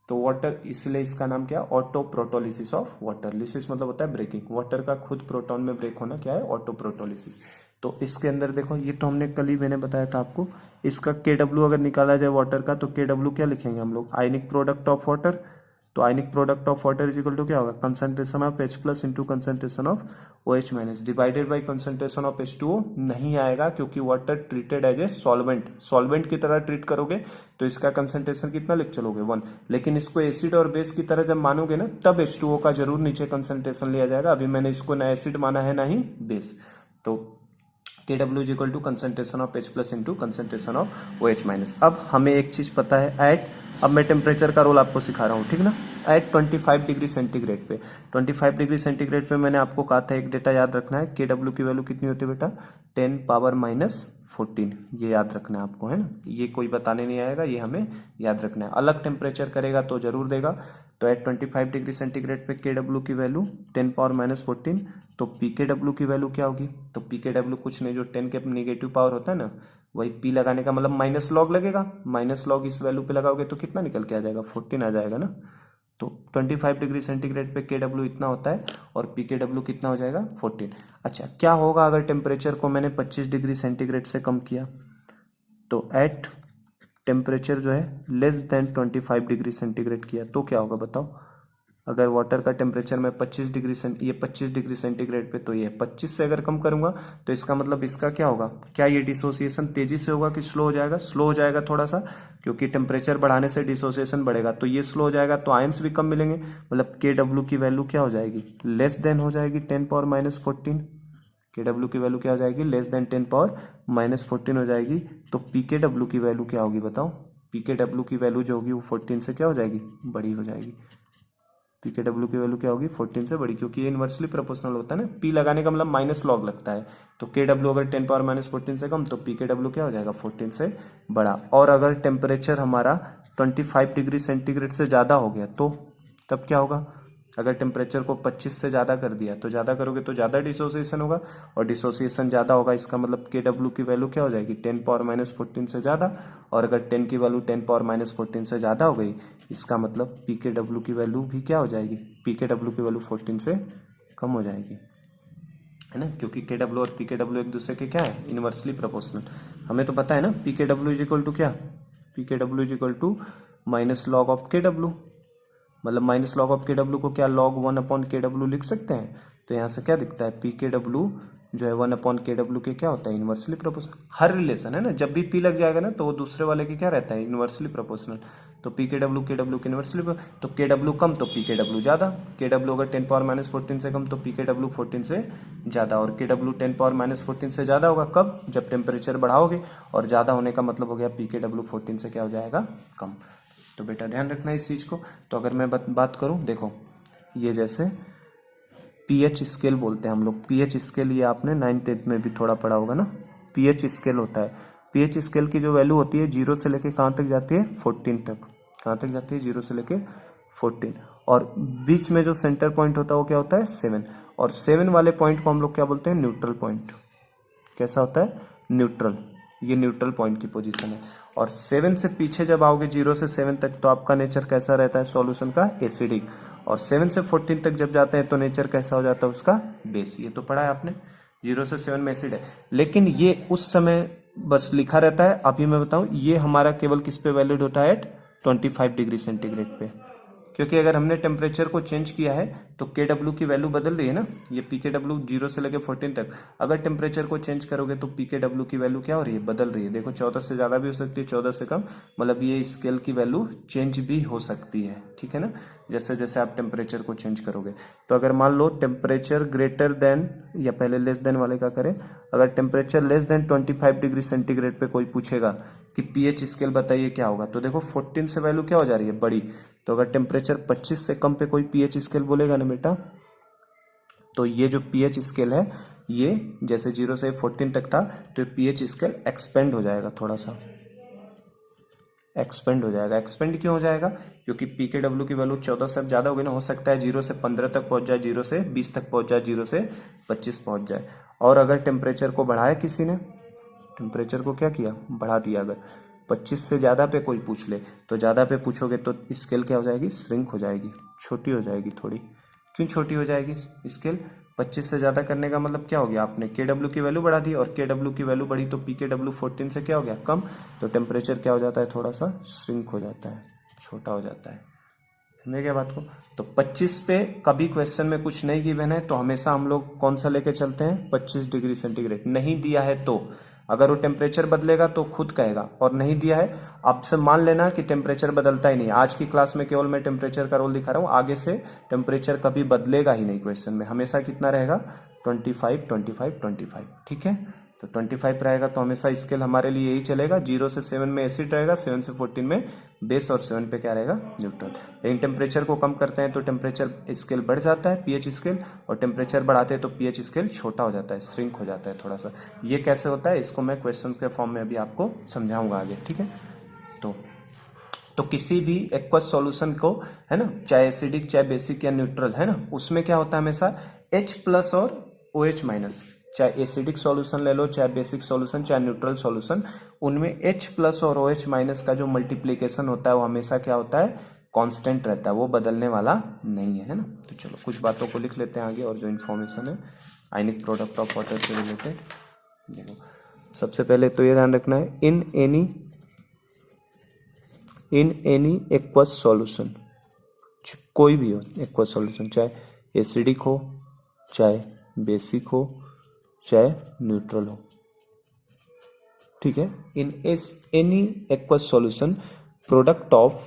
तो वाटर, इसलिए इसका नाम क्या, auto protolysis of water. Lysis मतलब होता है ब्रेकिंग, वाटर का खुद प्रोटॉन में ब्रेक होना क्या है, ऑटो प्रोटोलिसिस। तो इसके अंदर देखो, ये तो हमने कल ही मैंने बताया था आपको, इसका KW अगर निकाला जाए वाटर का, तो KW क्या लिखेंगे हम लोग, आयनिक प्रोडक्ट ऑफ वाटर। तो ionic product of water is equal to क्या होगा, concentration of H+ into concentration of OH- divided by concentration of H2O। नहीं आएगा क्योंकि water treated as a solvent, solvent की तरह ट्रीट करोगे तो इसका कंसंट्रेशन कितना लिख चलोगे, 1। लेकिन इसको एसिड और बेस की तरह जब मानोगे ना, तब H2O का जरूर नीचे कंसंट्रेशन लिया जाएगा। अभी मैंने इसको ना एसिड माना है ना ही बेस। तो KW is equal to concentration of H+ into concentration of OH-। अब हमें एक चीज पता है, अब मैं टेम्परेचर का रोल आपको सिखा रहा हूँ, ठीक ना। एट 25 डिग्री सेंटीग्रेड पे, 25 डिग्री सेंटीग्रेड पे मैंने आपको कहा था एक डेटा याद रखना है, KW की वैल्यू कितनी होती है बेटा, 10⁻⁻14। ये याद रखना है आपको, है ना, ये कोई बताने नहीं आएगा, ये हमें याद रखना है। अलग टेम्परेचर करेगा तो जरूर देगा। तो एट 25 डिग्री सेंटीग्रेड पे KW की वैल्यू 10⁻⁻14। तो PKW की वैल्यू क्या होगी, तो PKW कुछ नहीं, जो 10 के नेगेटिव पावर होता है ना, वही P लगाने का मतलब माइनस लॉग लगेगा, माइनस लॉग इस वैल्यू पे लगाओगे तो कितना निकल के आ जाएगा, 14 आ जाएगा ना। तो 25 डिग्री सेंटीग्रेड पे KW इतना होता है और PKW कितना हो जाएगा, 14। अच्छा, क्या होगा अगर टेम्परेचर को मैंने 25 डिग्री सेंटीग्रेड से कम किया, तो एट टेम्परेचर जो है लेस देन 25 डिग्री सेंटीग्रेड किया तो क्या होगा बताओ। अगर वाटर का टेम्परेचर मैं 25 डिग्री ये 25 डिग्री सेंटीग्रेड पे, तो ये 25 से अगर कम करूंगा तो इसका मतलब इसका क्या होगा, क्या ये डिसोसिएशन तेजी से होगा कि स्लो हो जाएगा, स्लो हो जाएगा थोड़ा सा, क्योंकि टेम्परेचर बढ़ाने से डिसोसिएशन बढ़ेगा, तो ये स्लो हो जाएगा, तो आयंस भी कम मिलेंगे, मतलब KW की वैल्यू क्या हो जाएगी, लेस देन हो जाएगी 10⁻⁻14। KW की वैल्यू क्या हो जाएगी, लेस देन 10⁻⁻14 हो जाएगी। तो PKW की वैल्यू क्या होगी बताओ, PKW की वैल्यू जो होगी वो 14 से क्या हो जाएगी, बड़ी हो जाएगी। PKW की वैल्यू क्या होगी, 14 से बड़ी, क्योंकि ये इनवर्सली प्रोपोर्शनल होता है ना, P लगाने का मतलब माइनस लॉग लगता है। तो KW अगर 10⁻⁻14 से कम, तो PKW क्या हो जाएगा, 14 से बड़ा। और अगर टेम्परेचर हमारा 25 डिग्री सेंटीग्रेड से ज़्यादा हो गया तो तब क्या होगा, अगर टेम्परेचर को 25 से ज़्यादा कर दिया, तो ज़्यादा करोगे तो ज़्यादा डिसोसिएशन होगा, और डिसोसिएशन ज़्यादा होगा, इसका मतलब KW की वैल्यू क्या हो जाएगी, 10⁻⁻14 से ज़्यादा। और अगर 10 की वैल्यू 10⁻⁻14 से ज़्यादा हो गई, इसका मतलब PKW की वैल्यू भी क्या हो जाएगी, PKW की वैल्यू 14 से कम हो जाएगी, है ना, क्योंकि KW और PKW एक दूसरे के क्या है, इनवर्सली प्रोपोर्शनल। हमें तो पता है ना, PKW इज इक्वल टू क्या, PKW is equal to minus log of KW, मतलब माइनस लॉग ऑफ KW को क्या log 1/KW लिख सकते हैं। तो यहाँ से क्या दिखता है, PKW जो है 1/KW के क्या होता है, इनवर्सली प्रोपोर्शनल। हर रिलेशन है ना, जब भी P लग जाएगा ना तो वो दूसरे वाले के क्या रहता है, इनवर्सली प्रोपोर्शनल। तो PKW KW के इनवर्सली, तो KW कम तो PKW ज़्यादा। KW अगर 10⁻⁻14 से कम तो PKW 14 से ज़्यादा, और KW 10⁻⁻14 से ज़्यादा होगा कब, जब टेम्परेचर बढ़ाओगे, और ज़्यादा होने का मतलब हो गया PKW 14 से क्या हो जाएगा, कम। तो बेटा ध्यान रखना इस चीज़ को। तो अगर मैं बात करूं, देखो ये जैसे पीएच स्केल बोलते हैं हम लोग, पीएच स्केल ये आपने 9th-10th में भी थोड़ा पढ़ा होगा ना, पीएच स्केल होता है। पीएच स्केल की जो वैल्यू होती है 0 से लेके कहाँ तक जाती है, 14 तक। कहाँ तक जाती है, 0 से लेके 14। और बीच में जो सेंटर पॉइंट होता है वो क्या होता है, 7। और 7 वाले पॉइंट को हम लोग क्या बोलते हैं, न्यूट्रल पॉइंट। कैसा होता है, न्यूट्रल। ये न्यूट्रल पॉइंट की पोजीशन है। और 7 से पीछे जब आओगे 0 से 7 तक तो आपका नेचर कैसा रहता है सॉल्यूशन का, एसिडिक। और 7 से 14 तक जब जाते हैं तो नेचर कैसा हो जाता है उसका, बेस। ये तो पढ़ा है आपने। 0 से 7 में एसिड है, लेकिन ये उस समय बस लिखा रहता है। अभी मैं बताऊं ये हमारा केवल किस पे वैलिड होता है, एट 25 डिग्री सेंटीग्रेड पे। क्योंकि अगर हमने टेम्परेचर को चेंज किया है तो के डब्ल्यू की वैल्यू बदल रही है ना, ये पी के डब्ल्यू 0 से लेकर 14 तक। अगर टेम्परेचर को चेंज करोगे तो पी के डब्ल्यू की वैल्यू क्या हो रही है, बदल रही है। देखो 14 से ज्यादा भी हो सकती है, 14 से कम, मतलब ये स्केल की वैल्यू चेंज भी हो सकती है, ठीक है ना, जैसे जैसे आप टेम्परेचर को चेंज करोगे। तो अगर मान लो टेम्परेचर ग्रेटर देन, या पहले लेस देन वाले का करें, अगर temperature less than 25 degree centigrade पे कोई पूछेगा कि पीएच स्केल बताइए क्या होगा, तो देखो 14 से वैल्यू क्या हो जा रही है, बड़ी। तो अगर टेम्परेचर 25 से कम पे कोई पीएच स्केल बोलेगा ना बेटा, तो ये जो पीएच स्केल है ये जैसे 0 से 14 तक था, तो पीएच स्केल एक्सपेंड हो जाएगा, थोड़ा सा एक्सपेंड हो जाएगा। एक्सपेंड क्यों हो जाएगा, क्योंकि पी के डब्ल्यू की वैल्यू 14 से अब ज्यादा होगी ना, हो सकता है 0 से 15 तक पहुंच जाए, 0 से 20 तक पहुंच जाए, 0 से 25 पहुंच जाए। और अगर टेम्परेचर को बढ़ाया किसी ने, टेम्परेचर को क्या किया, बढ़ा दिया, अगर 25 से ज़्यादा पे कोई पूछ ले, तो ज़्यादा पे पूछोगे तो स्केल क्या हो जाएगी, श्रिंक हो जाएगी, छोटी हो जाएगी थोड़ी। क्यों छोटी हो जाएगी स्केल, 25 से ज़्यादा करने का मतलब क्या हो गया, आपने के डब्ल्यू की वैल्यू बढ़ा दी, और के डब्ल्यू की वैल्यू बढ़ी तो पी के डब्ल्यू 14 से क्या हो गया, कम। तो टेम्परेचर क्या हो जाता है, थोड़ा सा श्रिंक हो जाता है, छोटा हो जाता है। समझे क्या बात को। तो 25 पे कभी क्वेश्चन में कुछ नहीं गिवन है तो हमेशा हम लोग कौन सा लेके चलते हैं, 25 डिग्री सेंटीग्रेड। नहीं दिया है तो अगर वो टेम्परेचर बदलेगा तो खुद कहेगा, और नहीं दिया है आपसे मान लेना कि टेम्परेचर बदलता ही नहीं। आज की क्लास में केवल मैं टेम्परेचर का रोल दिखा रहा हूँ, आगे से टेम्परेचर कभी बदलेगा ही नहीं क्वेश्चन में, हमेशा कितना रहेगा, 25 25 25, ठीक है। तो 25 रहेगा तो हमेशा स्केल हमारे लिए यही चलेगा। 0 से 7 में एसिड रहेगा, 7 से 14 में बेस, और 7 पे क्या रहेगा, न्यूट्रल। लेकिन टेम्परेचर को कम करते हैं तो टेम्परेचर स्केल बढ़ जाता है, पीएच स्केल, और टेम्परेचर बढ़ाते हैं तो पीएच स्केल छोटा हो जाता है, श्रिंक हो जाता है थोड़ा सा। ये कैसे होता है इसको मैं क्वेश्चन के फॉर्म में अभी आपको समझाऊंगा आगे, ठीक है। तो किसी भी एक्वस सॉल्यूशन को, है ना, चाहे एसिडिक चाहे बेसिक या न्यूट्रल, है ना, उसमें क्या होता है हमेशा H प्लस और OH माइनस। चाहे एसिडिक सॉल्यूशन ले लो, चाहे बेसिक सॉल्यूशन, चाहे न्यूट्रल सॉल्यूशन, उनमें H प्लस और OH माइनस का जो मल्टीप्लीकेशन होता है वो हमेशा क्या होता है, कांस्टेंट रहता है, वो बदलने वाला नहीं है ना। तो चलो कुछ बातों को लिख लेते हैं आगे, और जो इन्फॉर्मेशन है आयनिक प्रोडक्ट ऑफ वाटर से रिलेटेड। देखो सबसे पहले तो ये ध्यान रखना है, इन एनी एक्वस सॉल्यूशन, कोई भी हो एक्वस सॉल्यूशन, चाहे एसिडिक हो, चाहे बेसिक हो, चाहे न्यूट्रल हो, ठीक है। In any aqueous solution product of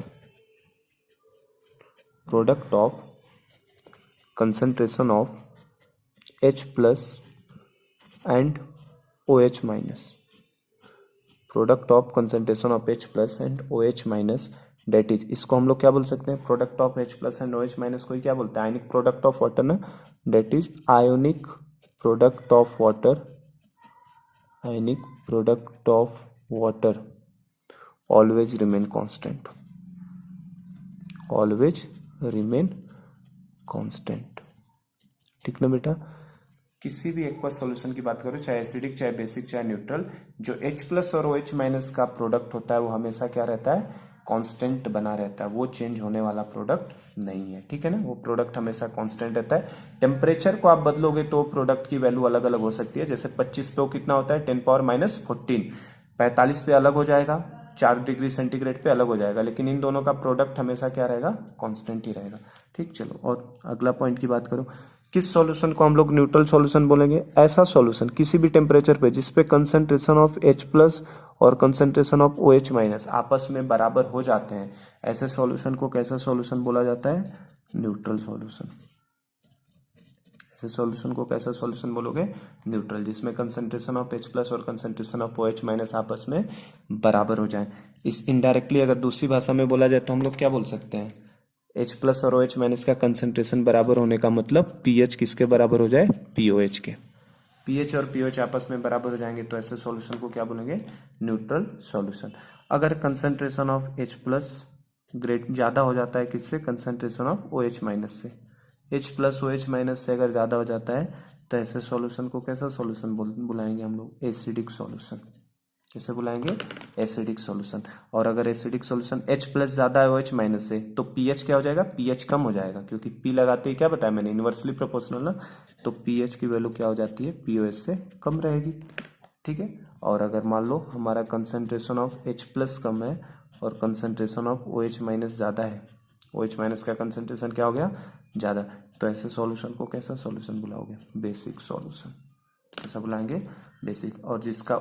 concentration of H plus and OH minus, product of concentration of H plus and OH minus, that is, इसको हम लोग क्या बोल सकते हैं, product of H plus and OH minus को क्या बोलते हैं, आयनिक प्रोडक्ट ऑफ वाटर ना, that is ionic product of water, ionic product of water always remain constant, always remain constant, ठीक ना बेटा। किसी भी एक्वस सॉल्यूशन की बात करो, चाहे एसिडिक चाहे बेसिक चाहे न्यूट्रल, जो H प्लस और OH माइनस का प्रोडक्ट होता है वो हमेशा क्या रहता है, कांस्टेंट बना रहता है, वो चेंज होने वाला प्रोडक्ट नहीं है, ठीक है ना, वो प्रोडक्ट हमेशा कांस्टेंट रहता है। टेम्परेचर को आप बदलोगे तो प्रोडक्ट की वैल्यू अलग अलग हो सकती है, जैसे 25 पे वो कितना होता है 10⁻⁻14, 45 पे अलग हो जाएगा, 4 डिग्री सेंटीग्रेड पे अलग हो जाएगा, लेकिन इन दोनों का प्रोडक्ट हमेशा क्या रहेगा, कांस्टेंट ही रहेगा, ठीक। चलो और अगला पॉइंट की बात करो, किस सॉल्यूशन को हम लोग न्यूट्रल सॉल्यूशन बोलेंगे, ऐसा सॉल्यूशन किसी भी टेम्परेचर पे जिसपे कंसंट्रेशन ऑफ H प्लस और कंसंट्रेशन ऑफ OH माइनस आपस में बराबर हो जाते हैं, ऐसे सॉल्यूशन को कैसा सॉल्यूशन बोला जाता है, न्यूट्रल सॉल्यूशन। ऐसे सॉल्यूशन को कैसा सॉल्यूशन बोलोगे, न्यूट्रल, जिसमें कंसंट्रेशन ऑफ H प्लस और कंसंट्रेशन ऑफ OH माइनस आपस में बराबर हो जाए। इस इनडायरेक्टली अगर दूसरी भाषा में बोला जाए तो हम लोग क्या बोल सकते हैं, H प्लस और OH माइनस का कंसंट्रेशन बराबर होने का मतलब pH किसके बराबर हो जाए, POH के। pH और POH आपस में बराबर हो जाएंगे तो ऐसे सॉल्यूशन को क्या बोलेंगे, न्यूट्रल सॉल्यूशन। अगर concentration of H plus great ज्यादा हो जाता है किससे, कंसंट्रेशन ऑफ OH माइनस से, H प्लस OH माइनस से अगर ज्यादा हो जाता है तो ऐसे सॉल्यूशन को कैसा सॉल्यूशन बुलाएंगे हम लोग, एसिडिक सॉल्यूशन, कैसे बुलाएंगे, एसिडिक सॉल्यूशन। और अगर एसिडिक सॉल्यूशन H प्लस ज्यादा है OH माइनस से, तो pH क्या हो जाएगा, pH कम हो जाएगा, क्योंकि P लगाते ही क्या बताया मैंने, इनवर्सली प्रोपोर्शनल ना, तो pH की वैल्यू क्या हो जाती है, POH से कम रहेगी। ठीक है। और अगर मान लो हमारा कंसंट्रेशन ऑफ H प्लस कम है और कंसंट्रेशन ऑफ OH माइनस ज़्यादा है, OH माइनस का कंसंट्रेशन क्या हो गया, ज़्यादा, तो ऐसे सॉल्यूशन को कैसा सॉल्यूशन बुलाओगे, बेसिक सॉल्यूशन। कैसा बुलाएंगे, बेसिक। और जिसका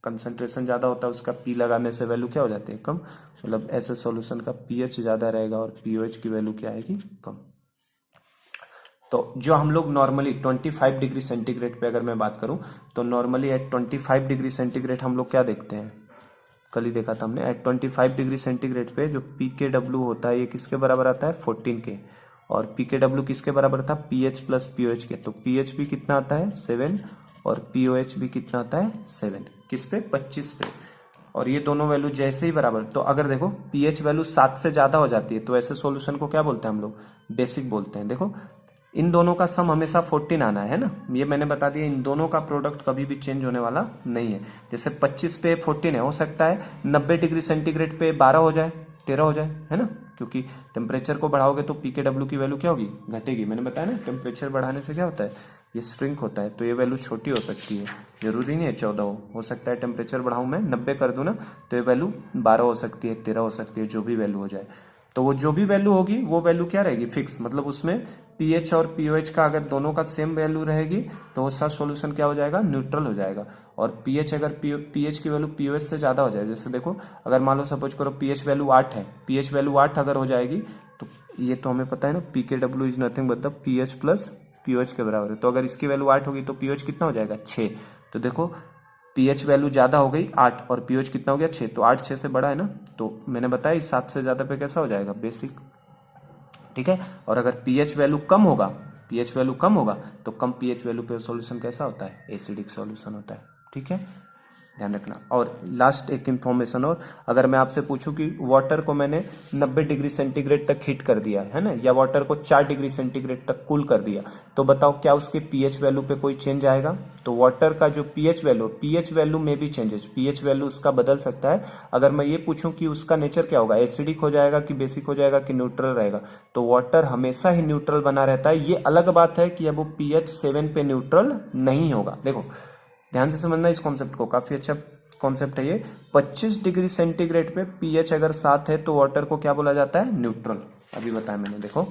कंसंट्रेशन ज़्यादा होता है उसका P लगाने से वैल्यू क्या हो जाती है, कम, मतलब ऐसे सॉल्यूशन का pH ज़्यादा रहेगा और POH की वैल्यू क्या आएगी, कम। तो जो हम लोग नॉर्मली 25 डिग्री सेंटीग्रेड पे अगर मैं बात करूं, तो नॉर्मली एट 25 डिग्री सेंटीग्रेड हम लोग क्या देखते हैं, कल ही देखा था हमने, एट 25 डिग्री सेंटीग्रेड पे जो pKw होता है ये किसके बराबर आता है, 14 के। और pKw किसके बराबर था, pH प्लस POH के। तो pH भी कितना आता है, 7, और POH भी कितना आता है, 7। किस पे, 25 पे। और ये दोनों वैल्यू जैसे ही बराबर, तो अगर देखो pH वैल्यू 7 से ज्यादा हो जाती है तो ऐसे सॉल्यूशन को क्या बोलते हैं हम लोग, बेसिक बोलते हैं। देखो इन दोनों का सम हमेशा 14 आना है ना, ये मैंने बता दिया, इन दोनों का प्रोडक्ट कभी भी चेंज होने वाला नहीं है। जैसे 25 पे 14 है, हो सकता है 90 डिग्री सेंटीग्रेड पे 12 हो जाए, 13 हो जाए, है ना, क्योंकि टेम्परेचर को बढ़ाओगे तो pKw की वैल्यू क्या होगी, घटेगी। मैंने बताया ना टेम्परेचर बढ़ाने से क्या होता है, ये श्रिंक होता है, तो ये वैल्यू छोटी हो सकती है, जरूरी नहीं है 14 हो सकता है टेम्परेचर बढ़ाऊं मैं 90 कर दूं ना, तो ये वैल्यू 12 हो सकती है, 13 हो सकती है, जो भी वैल्यू हो जाए। तो वो जो भी वैल्यू होगी वो वैल्यू क्या रहेगी, फिक्स, मतलब उसमें pH और POH का अगर दोनों का सेम वैल्यू रहेगी तो वो सा सॉल्यूशन क्या हो जाएगा, न्यूट्रल हो जाएगा। और pH अगर pH की वैल्यू POH से ज्यादा हो जाए, जैसे देखो अगर मान लो सपोज करो pH वैल्यू 8 है, pH वैल्यू 8 अगर हो जाएगी, तो ये तो हमें पता है ना, pKw is nothing but pH plus POH के बराबर है। तो अगर इसकी वैल्यू 8 होगी तो POH कितना हो जाएगा, 6। तो देखो pH वैल्यू ज्यादा हो गई 8 और POH कितना हो गया, 6, तो 8 6 से बड़ा है ना, तो मैंने बताया इस 7 से ज्यादा पे कैसा हो जाएगा, बेसिक। ठीक है। और अगर pH वैल्यू कम होगा, pH वैल्यू कम होगा तो कम pH वैल्यू पे सॉल्यूशन कैसा होता है, एसिडिक सॉल्यूशन होता है। ठीक है, ध्यान रखना। और लास्ट एक इंफॉर्मेशन और, अगर मैं आपसे पूछूं कि वाटर को मैंने 90 डिग्री सेंटीग्रेड तक हीट कर दिया है ना, या वाटर को 4 डिग्री सेंटीग्रेड तक कूल कर दिया, तो बताओ क्या उसके pH वैल्यू पे कोई चेंज आएगा। तो वाटर का जो pH वैल्यू में भी चेंजेस, pH वैल्यू उसका बदल सकता है। अगर मैं ये पूछूं कि उसका नेचर क्या होगा, एसिडिक हो जाएगा कि बेसिक हो जाएगा कि न्यूट्रल रहेगा, तो वाटर हमेशा ही न्यूट्रल बना रहता है। ये अलग बात है कि अब वो pH 7 पे न्यूट्रल नहीं होगा। देखो ध्यान से समझना इस कॉन्सेप्ट को, काफी अच्छा कॉन्सेप्ट है ये। 25 डिग्री सेंटीग्रेड पे pH अगर 7 है तो वाटर को क्या बोला जाता है, न्यूट्रल। अभी बताया मैंने, देखो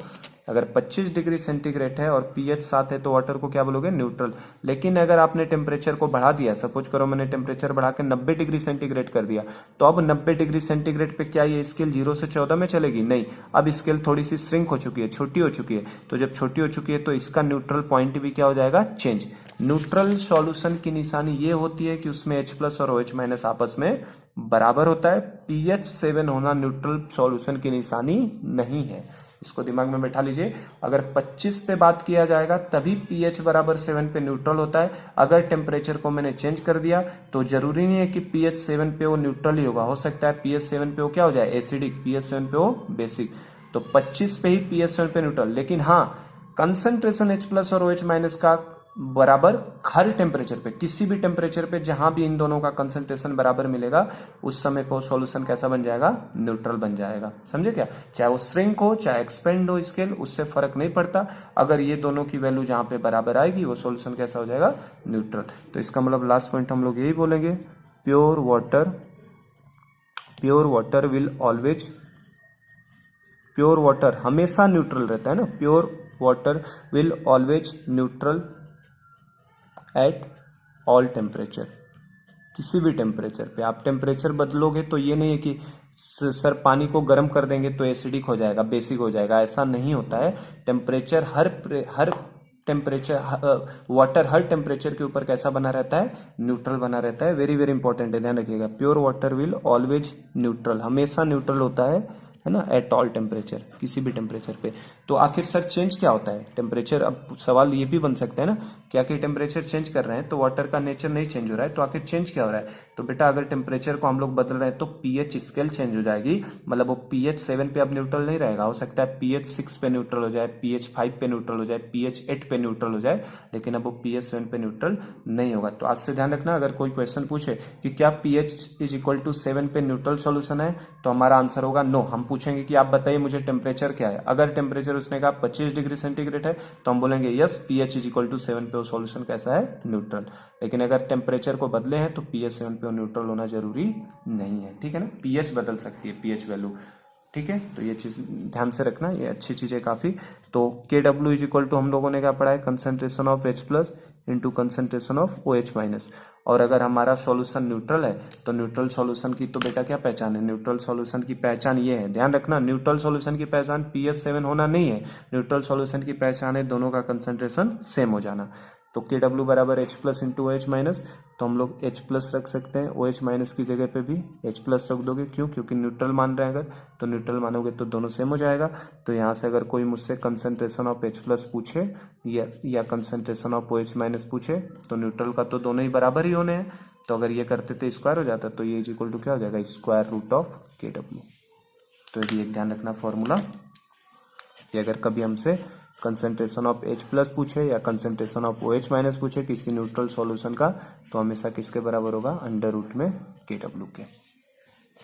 अगर 25 डिग्री सेंटीग्रेड है और pH 7 है तो वाटर को क्या बोलोगे, न्यूट्रल। लेकिन अगर आपने टेम्परेचर को बढ़ा दिया, सपोज करो मैंने टेम्परेचर बढ़ा के 90 डिग्री सेंटीग्रेड कर दिया, तो अब 90 डिग्री सेंटीग्रेड पे क्या ये स्केल 0 से 14 में चलेगी, नहीं। अब स्केल थोड़ी सी श्रिंक हो चुकी है, छोटी हो चुकी है। तो जब छोटी हो चुकी है तो इसका न्यूट्रल पॉइंट भी क्या हो जाएगा, चेंज। न्यूट्रल सॉल्यूशन की निशानी ये होती है कि उसमें H प्लस और OH माइनस आपस में बराबर होता है। pH 7 होना न्यूट्रल सॉल्यूशन की निशानी नहीं है, इसको दिमाग में बैठा लीजिए। अगर 25 पे बात किया जाएगा तभी pH बराबर 7 पे न्यूट्रल होता है। अगर टेम्परेचर को मैंने चेंज कर दिया तो जरूरी नहीं है कि pH 7 पे वो न्यूट्रल ही होगा, हो सकता है pH 7 पे वो क्या हो जाए, एसिडिक, pH 7 पे वो बेसिक। तो 25 पे ही pH 7 पे न्यूट्रल, लेकिन हाँ कंसंट्रेशन H प्लस और OH माइनस का बराबर हर टेम्परेचर पे, किसी भी टेम्परेचर पे जहां भी इन दोनों का कंसंट्रेशन बराबर मिलेगा उस समय पर सॉल्यूशन कैसा बन जाएगा, न्यूट्रल बन जाएगा। समझे क्या, चाहे वो श्रिंक हो चाहे एक्सपेंड हो स्केल, उससे फर्क नहीं पड़ता। अगर ये दोनों की वैल्यू जहां पे बराबर आएगी वो सॉल्यूशन कैसा हो जाएगा, न्यूट्रल। तो इसका मतलब लास्ट पॉइंट हम लोग यही बोलेंगे, प्योर वाटर हमेशा न्यूट्रल रहता है ना, pure water will always neutral eight all temperature. किसी भी टेम्परेचर पे आप टेम्परेचर बदलोगे तो ये नहीं है कि सर पानी को गर्म कर देंगे तो एसिडिक हो जाएगा, बेसिक हो जाएगा, ऐसा नहीं होता है। टेम्परेचर हर टेम्परेचर वाटर हर टेम्परेचर के ऊपर कैसा बना रहता है, न्यूट्रल बना रहता है। वेरी वेरी इंपॉर्टेंट है, ध्यान रखिएगा। Pure water will always neutral, हमेशा न्यूट्रल होता है ना, एट ऑल टेम्परेचर, किसी भी टेम्परेचर पे। तो आखिर सर चेंज क्या होता है टेम्परेचर? अब सवाल ये भी बन सकता है ना कि आखिर टेम्परेचर चेंज कर रहे हैं तो वाटर का नेचर नहीं चेंज हो रहा है, तो आखिर चेंज क्या हो रहा है? तो बेटा अगर टेम्परेचर को हम लोग बदल रहे हैं तो पीएच स्केल चेंज हो जाएगी, मतलब वो पीएच 7 पे अब न्यूट्रल नहीं रहेगा, हो सकता है पीएच 6 पे न्यूट्रल हो जाए, पीएच 5 पे न्यूट्रल हो जाए, पीएच 8 पे न्यूट्रल हो जाए, लेकिन अब वो पीएच 7 पे न्यूट्रल नहीं होगा। तो आज से ध्यान रखना, अगर कोई क्वेश्चन पूछे कि क्या पीएच इज इक्वल टू 7 पे न्यूट्रल सॉल्यूशन है, तो हमारा आंसर होगा नो। हम पूछेंगे कि आप बताइए मुझे टेम्परेचर क्या है, अगर टेम्परेचर उसने कहा 25 डिग्री सेंटीग्रेड है तो हम बोलेंगे yes pH is equal to 7 पे वो सॉल्यूशन कैसा है, न्यूट्रल। लेकिन अगर टेम्परेचर को बदले हैं तो पीएच 7 पे न्यूट्रल होना जरूरी नहीं है, ठीक है ना। पीएच बदल सकती है, पीएच वैल्यू, ठीक है। तो ये चीज ध्यान से रखना, ये अच्छी चीज है काफी। तो के डब्ल्यू इज इक्वल टू हम लोगों ने क्या पढ़ा है, concentration of H plus into concentration of OH minus. और अगर हमारा सॉल्यूशन न्यूट्रल है तो न्यूट्रल सॉल्यूशन की तो बेटा क्या पहचान है, न्यूट्रल सॉल्यूशन की पहचान ये है, ध्यान रखना, न्यूट्रल सॉल्यूशन की पहचान pH 7 होना नहीं है, न्यूट्रल सॉल्यूशन की पहचान है दोनों का कंसेंट्रेशन सेम हो जाना। तो के डब्ल्यू बराबर H plus into OH minus, तो हम लोग H प्लस रख सकते हैं, OH माइनस की जगह पे भी H प्लस रख दोगे, क्यों? क्योंकि न्यूट्रल मान रहे हैं, अगर तो न्यूट्रल मानोगे तो दोनों सेम हो जाएगा। तो यहाँ से अगर कोई मुझसे कंसंट्रेशन ऑफ H प्लस पूछे या कंसंट्रेशन ऑफ OH माइनस पूछे तो न्यूट्रल का तो दोनों ही बराबर ही होने हैं, तो अगर ये करते तो स्क्वायर हो जाता, तो ये इज इक्वल टू क्या हो जाएगा, स्क्वायर रूट ऑफ के डब्ल्यू। तो ये ध्यान रखना फॉर्मूला, कि अगर कभी हमसे कंसंट्रेशन ऑफ H प्लस पूछे या कंसंट्रेशन ऑफ OH माइनस पूछे किसी न्यूट्रल सॉल्यूशन का, तो हमेशा किसके बराबर होगा, अंडर रूट में के डब्ल्यू के,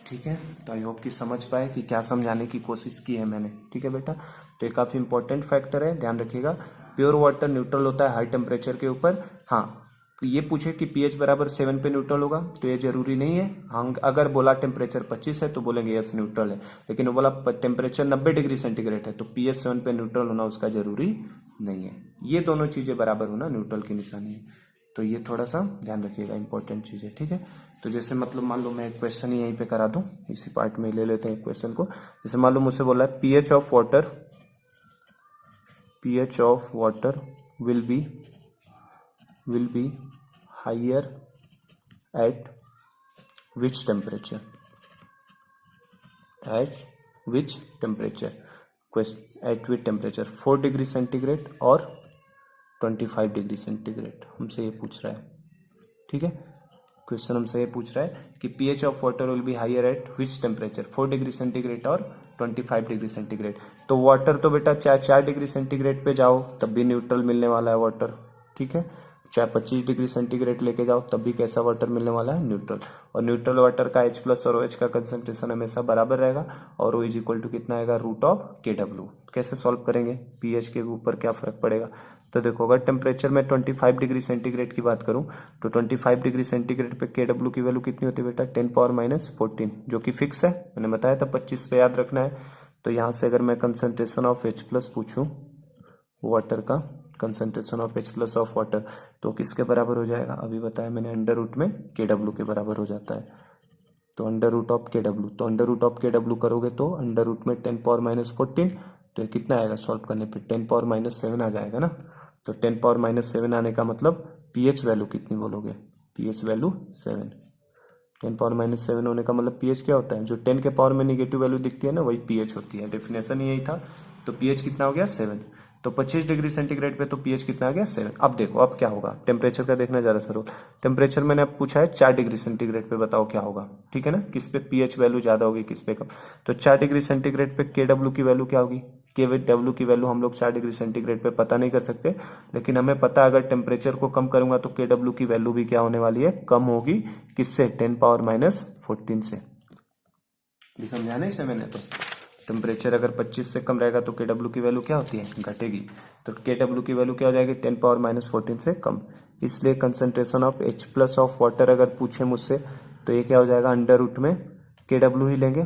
ठीक है। तो आई होप कि समझ पाए कि क्या समझाने की कोशिश की है मैंने, ठीक है बेटा। तो ये काफी इंपॉर्टेंट फैक्टर है, ध्यान रखिएगा। प्योर वाटर न्यूट्रल होता है हाई टेम्परेचर के ऊपर। हाँ, ये पूछे कि pH बराबर 7 पे न्यूट्रल होगा तो ये जरूरी नहीं है। हम अगर बोला टेम्परेचर 25 है तो बोलेंगे यस न्यूट्रल है, लेकिन वो बोला टेम्परेचर 90 डिग्री सेंटीग्रेड है तो pH 7 पे न्यूट्रल होना उसका जरूरी नहीं है। ये दोनों चीजें बराबर होना न्यूट्रल की निशानी है, तो ये थोड़ा सा ध्यान रखिएगा, इंपॉर्टेंट चीज है, ठीक है। तो जैसे मतलब मान लो मैं एक क्वेश्चन ही यहीं पे करा दूं, इसी पार्ट में ले लेते हैं एक क्वेश्चन को। जैसे मान लो मुझसे बोला है pH of water will be higher at which temperature? At which temperature? At which temperature? 4 degree centigrade और 25 डिग्री सेंटीग्रेड हमसे ये पूछ रहा है, ठीक है। क्वेश्चन हमसे ये पूछ रहा है कि pH of water will be higher at which temperature, 4 degree centigrade और 25 डिग्री सेंटीग्रेड। तो वाटर तो बेटा चाहे 4 डिग्री सेंटीग्रेड पे जाओ तब भी न्यूट्रल मिलने वाला है वाटर, ठीक है। चाहे 25 डिग्री सेंटीग्रेड लेके जाओ तब भी कैसा वाटर मिलने वाला है, न्यूट्रल। और न्यूट्रल वाटर का H प्लस और OH का कंसंट्रेशन हमेशा बराबर रहेगा, और O इज इक्वल टू कितना आएगा, रूट ऑफ के डब्ल्यू। कैसे सॉल्व करेंगे, pH के ऊपर क्या फर्क पड़ेगा। तो देखो अगर टेम्परेचर में 25 डिग्री सेंटीग्रेड की बात करूं तो 25 डिग्री सेंटीग्रेड पे के डब्ल्यू की वैल्यू कितनी होती है बेटा, 10⁻⁻14, जो कि फिक्स है, मैंने बताया था 25 पे याद रखना है। तो यहाँ से अगर मैं कंसंट्रेशन ऑफ H प्लस पूछूं, वाटर का concentration of H plus of water, तो किसके बराबर हो जाएगा, अभी बताया मैंने, अंडर रूट में के डब्ल्यू के बराबर हो जाता है। तो अंडर रूट ऑफ के डब्ल्यू, तो अंडर रूट ऑफ के डब्ल्यू करोगे तो अंडर रूट में 10⁻⁻14, तो ये कितना आएगा सॉल्व करने पे, 10⁻⁻7 आ जाएगा ना। तो 10⁻⁻7 आने का मतलब pH वैल्यू कितनी बोलोगे, pH वैल्यू 7। 10⁻⁻7 होने का मतलब pH क्या होता है, जो 10 के पावर में निगेटिव वैल्यू दिखती है ना वही pH होती है, डेफिनेशन यही था। तो pH कितना हो गया, 7। तो 25 डिग्री सेंटीग्रेड पे तो pH कितना आ गया, 7। अब देखो अब क्या होगा, टेम्परेचर का देखना ज्यादा सर। टेम्परेचर मैंने अब पूछा है 4 डिग्री सेंटीग्रेड पे, बताओ क्या होगा, ठीक है ना, किस पे pH वैल्यू ज्यादा होगी किस पे कम। तो 4 डिग्री सेंटीग्रेड पे के डब्ल्यू की वैल्यू क्या होगी, के डब्ल्यू की वैल्यू हम लोग 4 डिग्री सेंटीग्रेड पे पता नहीं कर सकते, लेकिन हमें पता अगर टेम्परेचर को कम करूंगा तो के डब्ल्यू की वैल्यू भी क्या होने वाली है, कम होगी, किससे, 10⁻⁻14 से। भी समझाना इसे मैंने, तो टेम्परेचर अगर 25 से कम रहेगा तो के डब्ल्यू की वैल्यू क्या होती है, घटेगी। तो के डब्ल्यू की वैल्यू क्या हो जाएगी, 10⁻⁻14 से कम। इसलिए concentration of H plus of water अगर पूछे मुझसे तो ये क्या हो जाएगा, अंडर रूट में के डब्ल्यू ही लेंगे,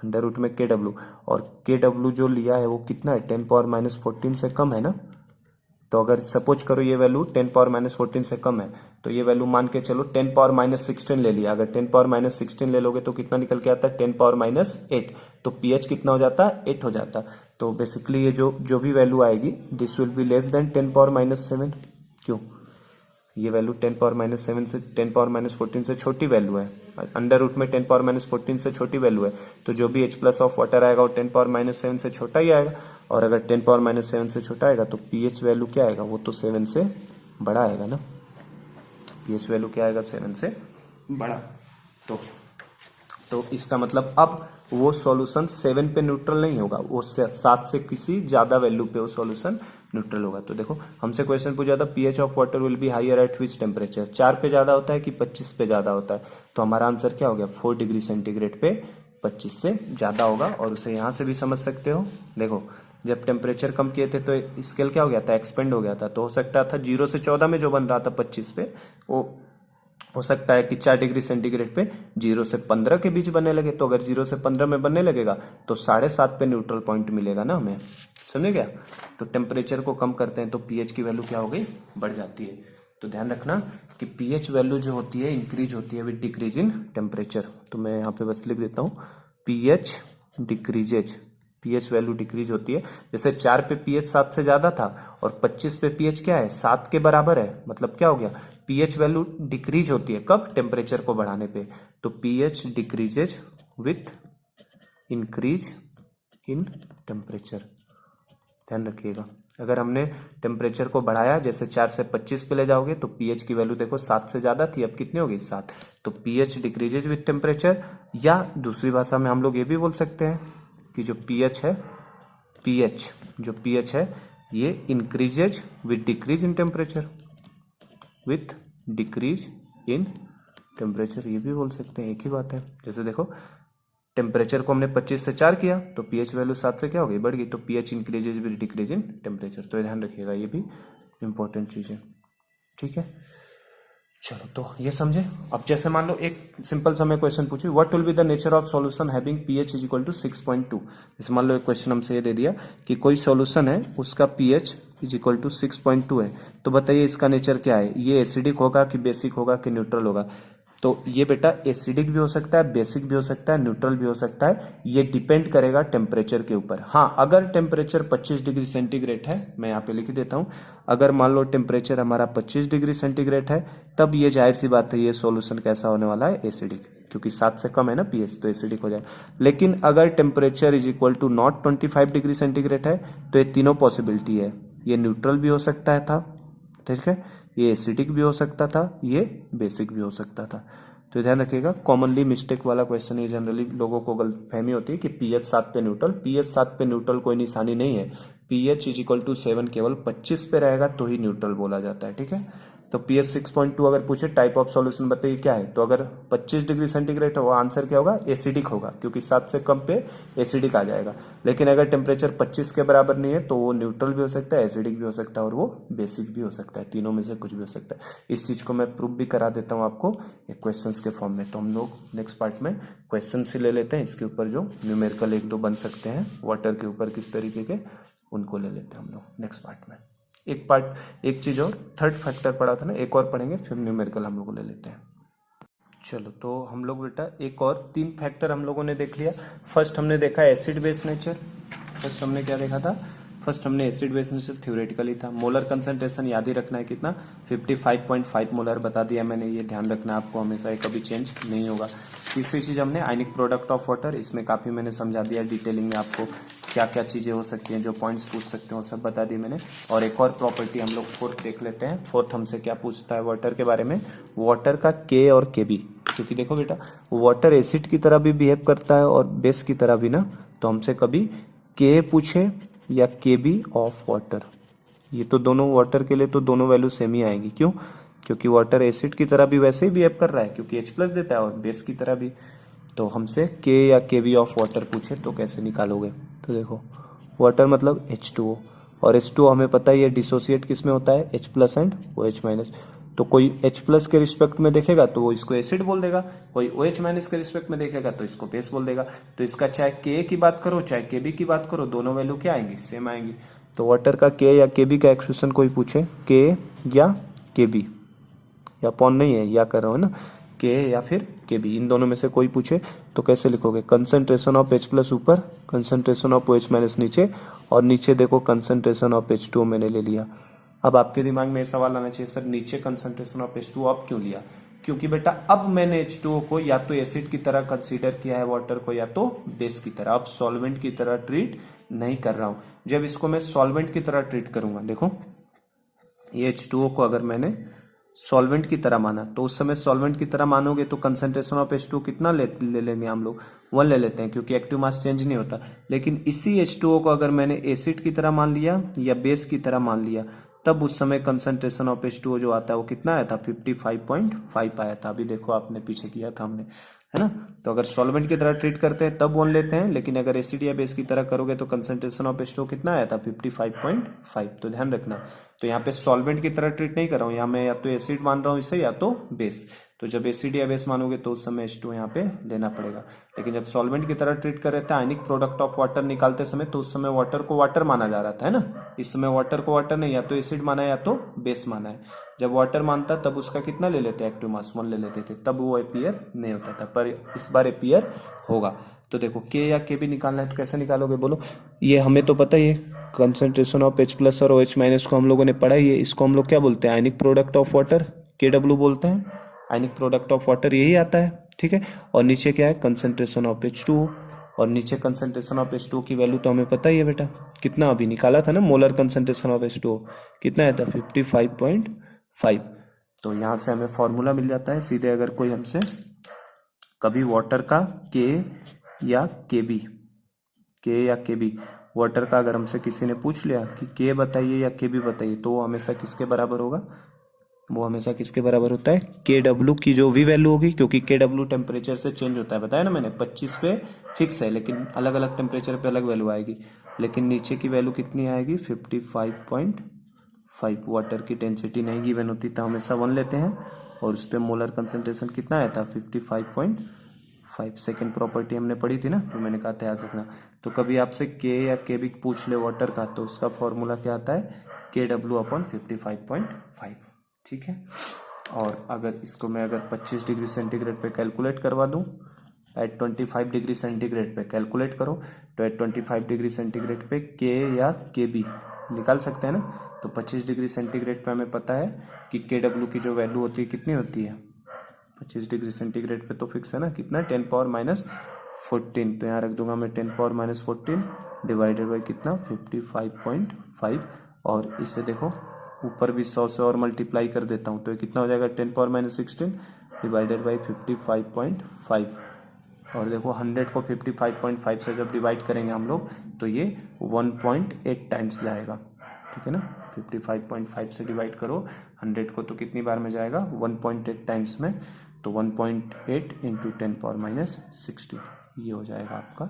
अंडर रूट में के डब्ल्यू। और के डब्ल्यू जो लिया है वो कितना है, 10⁻⁻14 से कम है ना। तो अगर सपोज करो ये वैल्यू 10⁻⁻14 से कम है तो ये वैल्यू मान के चलो 10⁻⁻16 ले लिया। अगर 10⁻⁻16 ले लोगे तो कितना निकल के आता है, 10⁻⁻8। तो pH कितना हो जाता है, 8 हो जाता। तो बेसिकली ये जो भी वैल्यू आएगी this will be less than 10⁻⁻7। क्यों, ये वैल्यू 10⁻⁻7 से 10⁻⁻14 से छोटी वैल्यू है। अंडर रूट में 10 पावर माइनस 14 से छोटी वैल्यू है, तो जो भी H प्लस ऑफ वाटर आएगा वो 10 पावर माइनस 7 से छोटा ही आएगा, और अगर 10 पावर माइनस 7 से छोटा आएगा तो pH वैल्यू क्या आएगा, वो तो 7 से बड़ा आएगा ना। pH वैल्यू क्या आएगा, 7 से बड़ा। तो इसका मतलब अब वो सॉल्यूशन 7 पे न्यूट्रल नहीं होगा, वो 7 से किसी ज्यादा वैल्यू पे वो सॉल्यूशन न्यूट्रल होगा। तो देखो हमसे क्वेश्चन पूछा था pH of water will be higher at which temperature, 4 पे ज्यादा होता है कि 25 पे ज्यादा होता है, तो हमारा आंसर क्या हो गया, 4 डिग्री सेंटीग्रेड पे 25 से ज्यादा होगा। और उसे यहां से भी समझ सकते हो, देखो जब टेम्परेचर कम किए थे तो स्केल क्या हो गया था, एक्सपेंड हो गया था, तो हो सकता था 0 से 14 में जो बन रहा था 25 पे, वो हो सकता है कि 4 डिग्री सेंटीग्रेड पे 0 से 15 के बीच बनने लगे। तो अगर 0 से 15 में बनने लगेगा तो 7.5 पे न्यूट्रल पॉइंट मिलेगा ना हमें, समझे क्या। तो टेम्परेचर को कम करते हैं तो pH की वैल्यू क्या हो गई, बढ़ जाती है। तो ध्यान रखना कि pH वैल्यू जो होती है इंक्रीज होती है विद डिक्रीज इन टेम्परेचर। तो मैं यहाँ पे बस लिख देता हूँ pH decreases, pH value decrease होती है। जैसे 4 पे pH 7 से ज्यादा था और 25 पे pH क्या है, 7 के बराबर है, मतलब क्या हो गया, pH वैल्यू डिक्रीज होती है कब, टेम्परेचर को बढ़ाने पे। तो pH decreases with increase in temperature, ध्यान रखिएगा। अगर हमने टेम्परेचर को बढ़ाया, जैसे 4 से 25 पे ले जाओगे तो pH की वैल्यू देखो 7 से ज्यादा थी, अब कितनी होगी, 7। तो pH डिक्रीजेज विथ टेम्परेचर, या दूसरी भाषा में हम लोग ये भी बोल सकते हैं कि जो pH है, जो pH है ये increases with decrease in temperature, with decrease in temperature, ये भी बोल सकते हैं, एक ही बात है। जैसे देखो टेम्परेचर को हमने 25 से 4 किया तो pH वैल्यू 7 से क्या हो गई, बढ़ गई, तो pH increases with decrease in temperature. तो ध्यान रखिएगा, ये भी इंपॉर्टेंट चीज है, ठीक है। चलो तो ये समझे। अब जैसे मान लो एक सिंपल सा मैं क्वेश्चन पूछी, what will be the nature of solution having pH is equal to 6.2। जैसे मान लो एक क्वेश्चन हमसे ये दे दिया कि कोई सॉल्यूशन है उसका pH इज इक्वल टू 6.2 है, तो बताइए इसका नेचर क्या है, ये एसिडिक होगा कि बेसिक होगा कि न्यूट्रल होगा। तो ये बेटा एसिडिक भी हो सकता है, बेसिक भी हो सकता है, न्यूट्रल भी हो सकता है, ये डिपेंड करेगा टेम्परेचर के ऊपर। हाँ, अगर टेम्परेचर 25 डिग्री सेंटीग्रेड है, मैं यहाँ पे लिख देता हूँ, अगर मान लो टेम्परेचर हमारा 25 डिग्री सेंटीग्रेड है, तब ये जाहिर सी बात है ये सॉल्यूशन कैसा होने वाला है, एसिडिक, क्योंकि 7 से कम है ना pH, तो एसिडिक हो जाए। लेकिन अगर temperature is equal to not 25 degree centigrade है तो ये तीनों पॉसिबिलिटी है, ये न्यूट्रल भी हो सकता है था, ठीक है, ये एसिडिक भी हो सकता था, ये बेसिक भी हो सकता था। तो ध्यान रखिएगा, कॉमनली मिस्टेक वाला क्वेश्चन है, जनरली लोगों को गलतफहमी होती है कि pH 7 पे न्यूट्रल, pH 7 पे न्यूट्रल कोई निशानी नहीं है, pH इज इक्वल टू 7 केवल 25 पे रहेगा तो ही न्यूट्रल बोला जाता है, ठीक है। तो pH 6.2 अगर पूछे टाइप ऑफ सॉल्यूशन बताइए क्या है, तो अगर 25 डिग्री सेंटीग्रेड है वो आंसर क्या होगा, एसिडिक होगा, क्योंकि 7 से कम पे एसिडिक आ जाएगा। लेकिन अगर टेम्परेचर 25 के बराबर नहीं है तो वो न्यूट्रल भी हो सकता है, एसिडिक भी हो सकता है और वो बेसिक भी हो सकता है, तीनों में से कुछ भी हो सकता है। इस चीज को मैं प्रूफ भी करा देता हूँ आपको एक क्वेश्चन के फॉर्म में। तो हम लोग नेक्स्ट पार्ट में क्वेश्चन ही ले लेते हैं, इसके ऊपर जो न्यूमेरिकल 1-2 बन सकते हैं वाटर के ऊपर किस तरीके के, उनको ले लेते हैं हम लोग नेक्स्ट पार्ट में। एक चीज और, थर्ड फैक्टर पढ़ा था ना, एक और पढ़ेंगे फिर न्यूमेरिकल हम लोग ले लेते हैं। चलो तो हम लोग बेटा एक और 3 फैक्टर हम लोगों ने देख लिया। फर्स्ट हमने देखा एसिड बेस नेचर, फर्स्ट हमने क्या देखा था, फर्स्ट हमने एसिड बेस नेचर थ्योरेटिकली था। मोलर कंसंट्रेशन याद ही रखना है कितना, 55.5 मोलर बता दिया मैंने, ये ध्यान रखना है आपको हमेशा, ये कभी चेंज नहीं होगा। तीसरी चीज हमने आयनिक प्रोडक्ट ऑफ वाटर, इसमें काफी मैंने समझा दिया डिटेलिंग में आपको क्या क्या चीजें हो सकती हैं, जो पॉइंट्स पूछ सकते हैं वो सब बता दिए मैंने। और एक और प्रॉपर्टी हम लोग फोर्थ देख लेते हैं। फोर्थ हमसे क्या पूछता है वाटर के बारे में, वाटर का के और के बी, क्योंकि देखो बेटा वाटर एसिड की तरह भी बिहेव करता है और बेस की तरह भी ना, तो हमसे कभी के पूछे या के बी ऑफ वाटर, ये तो दोनों वाटर के लिए तो दोनों वैल्यू सेम ही आएगी। क्यों, क्योंकि वाटर एसिड की तरह भी वैसे ही बिहेव कर रहा है, क्योंकि H+ देता है और बेस की तरह भी। तो हमसे के या के बी ऑफ वाटर पूछे तो कैसे निकालोगे, तो देखो वाटर मतलब H2O, और H2O हमें पता है ये डिसोसिएट किस में होता है, H+ एंड OH-। तो कोई H+ के रिस्पेक्ट में देखेगा तो वो इसको एसिड बोल देगा, कोई OH- के रिस्पेक्ट में देखेगा तो इसको बेस बोल देगा। तो इसका चाहे के की बात करो चाहे के बी की बात करो, दोनों वैल्यू क्या आएंगी, सेम आएंगी। तो वाटर का के या के बी का एक्सप्रेशन कोई पूछे, के या के बी, या पॉन नहीं है या कर रहा हूँ ना, के या फिर के बी, इन दोनों में से कोई पूछे तो कैसे लिखोगे, कंसंट्रेशन ऑफ H+ ऊपर, कंसंट्रेशन ऑफ OH- नीचे, और नीचे देखो कंसंट्रेशन ऑफ H2O मैंने ले लिया। अब आपके दिमाग में ये सवाल आना चाहिए, सर नीचे कंसंट्रेशन ऑफ H2O अब क्यों लिया, क्योंकि बेटा अब मैंने H2O को या तो एसिड की तरह कंसीडर किया है वाटर को, या तो बेस की तरह, अब सॉल्वेंट की तरह ट्रीट नहीं कर रहा हूं। जब इसको मैं सॉल्वेंट की तरह ट्रीट करूंगा, देखो ये H2O को अगर मैंने सॉल्वेंट की तरह माना, तो उस समय सॉल्वेंट की तरह मानोगे तो कंसंट्रेशन ऑफ H2O कितना ले लेंगे हम लोग, 1 ले लेते हैं, क्योंकि एक्टिव मास चेंज नहीं होता। लेकिन इसी H2O को अगर मैंने एसिड की तरह मान लिया या बेस की तरह मान लिया, तब उस समय कंसंट्रेशन ऑफ H2O जो आता है वो कितना आया था, 55.5 आया था। अभी देखो आपने पीछे किया था हमने, है ना। तो अगर सॉल्वेंट की तरह ट्रीट करते हैं तब 1 लेते हैं, लेकिन अगर एसिड या बेस की तरह करोगे तो कंसंट्रेशन ऑफ H2O कितना आया था, 55.5। तो ध्यान रखना, तो यहाँ पे सॉल्वेंट की तरह ट्रीट नहीं कर रहा हूँ, यहाँ मैं या तो एसिड मान रहा हूँ इसे या तो बेस। तो जब एसिड या बेस मानोगे तो उस समय H2O यहाँ पे लेना पड़ेगा। लेकिन जब सॉल्वेंट की तरह ट्रीट कर रहे थे आयनिक प्रोडक्ट ऑफ वाटर निकालते समय, तो उस समय वाटर को वाटर माना जा रहा था, है ना। इस समय वाटर को वाटर नहीं, या तो एसिड माना है या तो बेस माना है। जब वाटर मानता तब उसका कितना ले लेते, एक्टिव मास 1 ले लेते थे, तब वो अपीयर नहीं होता था, पर इस बार अपीयर होगा। तो देखो के या के भी निकालना है, तो कैसे निकालोगे बोलो। ये हमें तो पता ही है, कंसंट्रेशन ऑफ H प्लस और OH माइनस को हम लोगों ने पढ़ा ही है। इसको हम लोग क्या बोलते हैं, ionic product of water, KW बोलते हैं। आयनिक प्रोडक्ट ऑफ वाटर यही आता है, ठीक है। और नीचे क्या है, कंसंट्रेशन ऑफ H2O, और नीचे कंसंट्रेशन ऑफ H2O की वैल्यू तो हमें पता ही है बेटा, कितना अभी निकाला था ना, मोलर कंसंट्रेशन ऑफ H2O कितना है था, 55.5। तो यहाँ से हमें फॉर्मूला मिल जाता है सीधे। अगर कोई हमसे कभी वाटर का के या के बी वाटर का अगर हमसे किसी ने पूछ लिया कि के बताइए या के बी बताइए, तो वो हमेशा किसके बराबर होगा, वो हमेशा किसके बराबर होता है, KW की जो वी वैल्यू होगी, क्योंकि KW टेम्परेचर से चेंज होता है, बताया ना मैंने, 25 पे फिक्स है, लेकिन अलग अलग टेम्परेचर पे अलग वैल्यू आएगी। लेकिन नीचे की वैल्यू कितनी आएगी, 55.5। वाटर की डेंसिटी नहीं गिवन होती तो हमेशा 1 लेते हैं, और उस पर मोलर कंसंट्रेशन कितना आया था, 55.5। सेकेंड प्रॉपर्टी हमने पढ़ी थी ना, तो मैंने कहा था याद रखना। तो कभी आपसे के या के बी पूछ ले वाटर का, तो उसका फॉर्मूला क्या आता है, KW/55.5, ठीक है। और अगर इसको मैं अगर 25 डिग्री सेंटीग्रेड पे कैलकुलेट करवा दूं, एट 25 डिग्री सेंटीग्रेड पे कैलकुलेट करो, तो एट 25 डिग्री सेंटीग्रेड पे के या के बी निकाल सकते हैं ना। तो 25 डिग्री सेंटीग्रेड पे हमें पता है कि KW की जो वैल्यू होती है कितनी होती है, 25 डिग्री सेंटीग्रेड पे तो फिक्स है ना, कितना, 10⁻14। तो यहाँ रख दूंगा मैं 10⁻14 डिवाइडेड बाई कितना, 55.5। और इससे देखो ऊपर भी 100 से और मल्टीप्लाई कर देता हूँ, तो ये कितना हो जाएगा, 10⁻16 डिवाइडेड बाई 55.5। और देखो 100 को 55.5 से जब डिवाइड करेंगे हम लोग, तो ये 1.8 टाइम्स जाएगा, ठीक है ना। 55.5 से डिवाइड करो 100 को, तो कितनी बार में जाएगा, 1.8 टाइम्स में। तो 1.8 इंटू 10⁻16 ये हो जाएगा आपका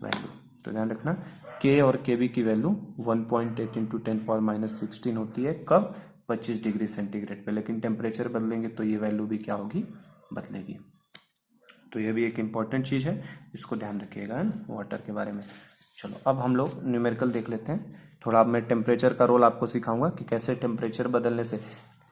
वैल्यू। तो ध्यान रखना, के और के बी की वैल्यू 1.8 इंटू 10⁻16 होती है, कब, 25 डिग्री सेंटीग्रेड पे। लेकिन टेम्परेचर बदलेंगे तो ये वैल्यू भी क्या होगी, बदलेगी। तो ये भी एक इम्पॉर्टेंट चीज़ है, इसको ध्यान रखिएगा, है ना, वाटर के बारे में। चलो अब हम लोग न्यूमेरिकल देख लेते हैं थोड़ा। अब मैं टेम्परेचर का रोल आपको सिखाऊंगा कि कैसे टेम्परेचर बदलने से,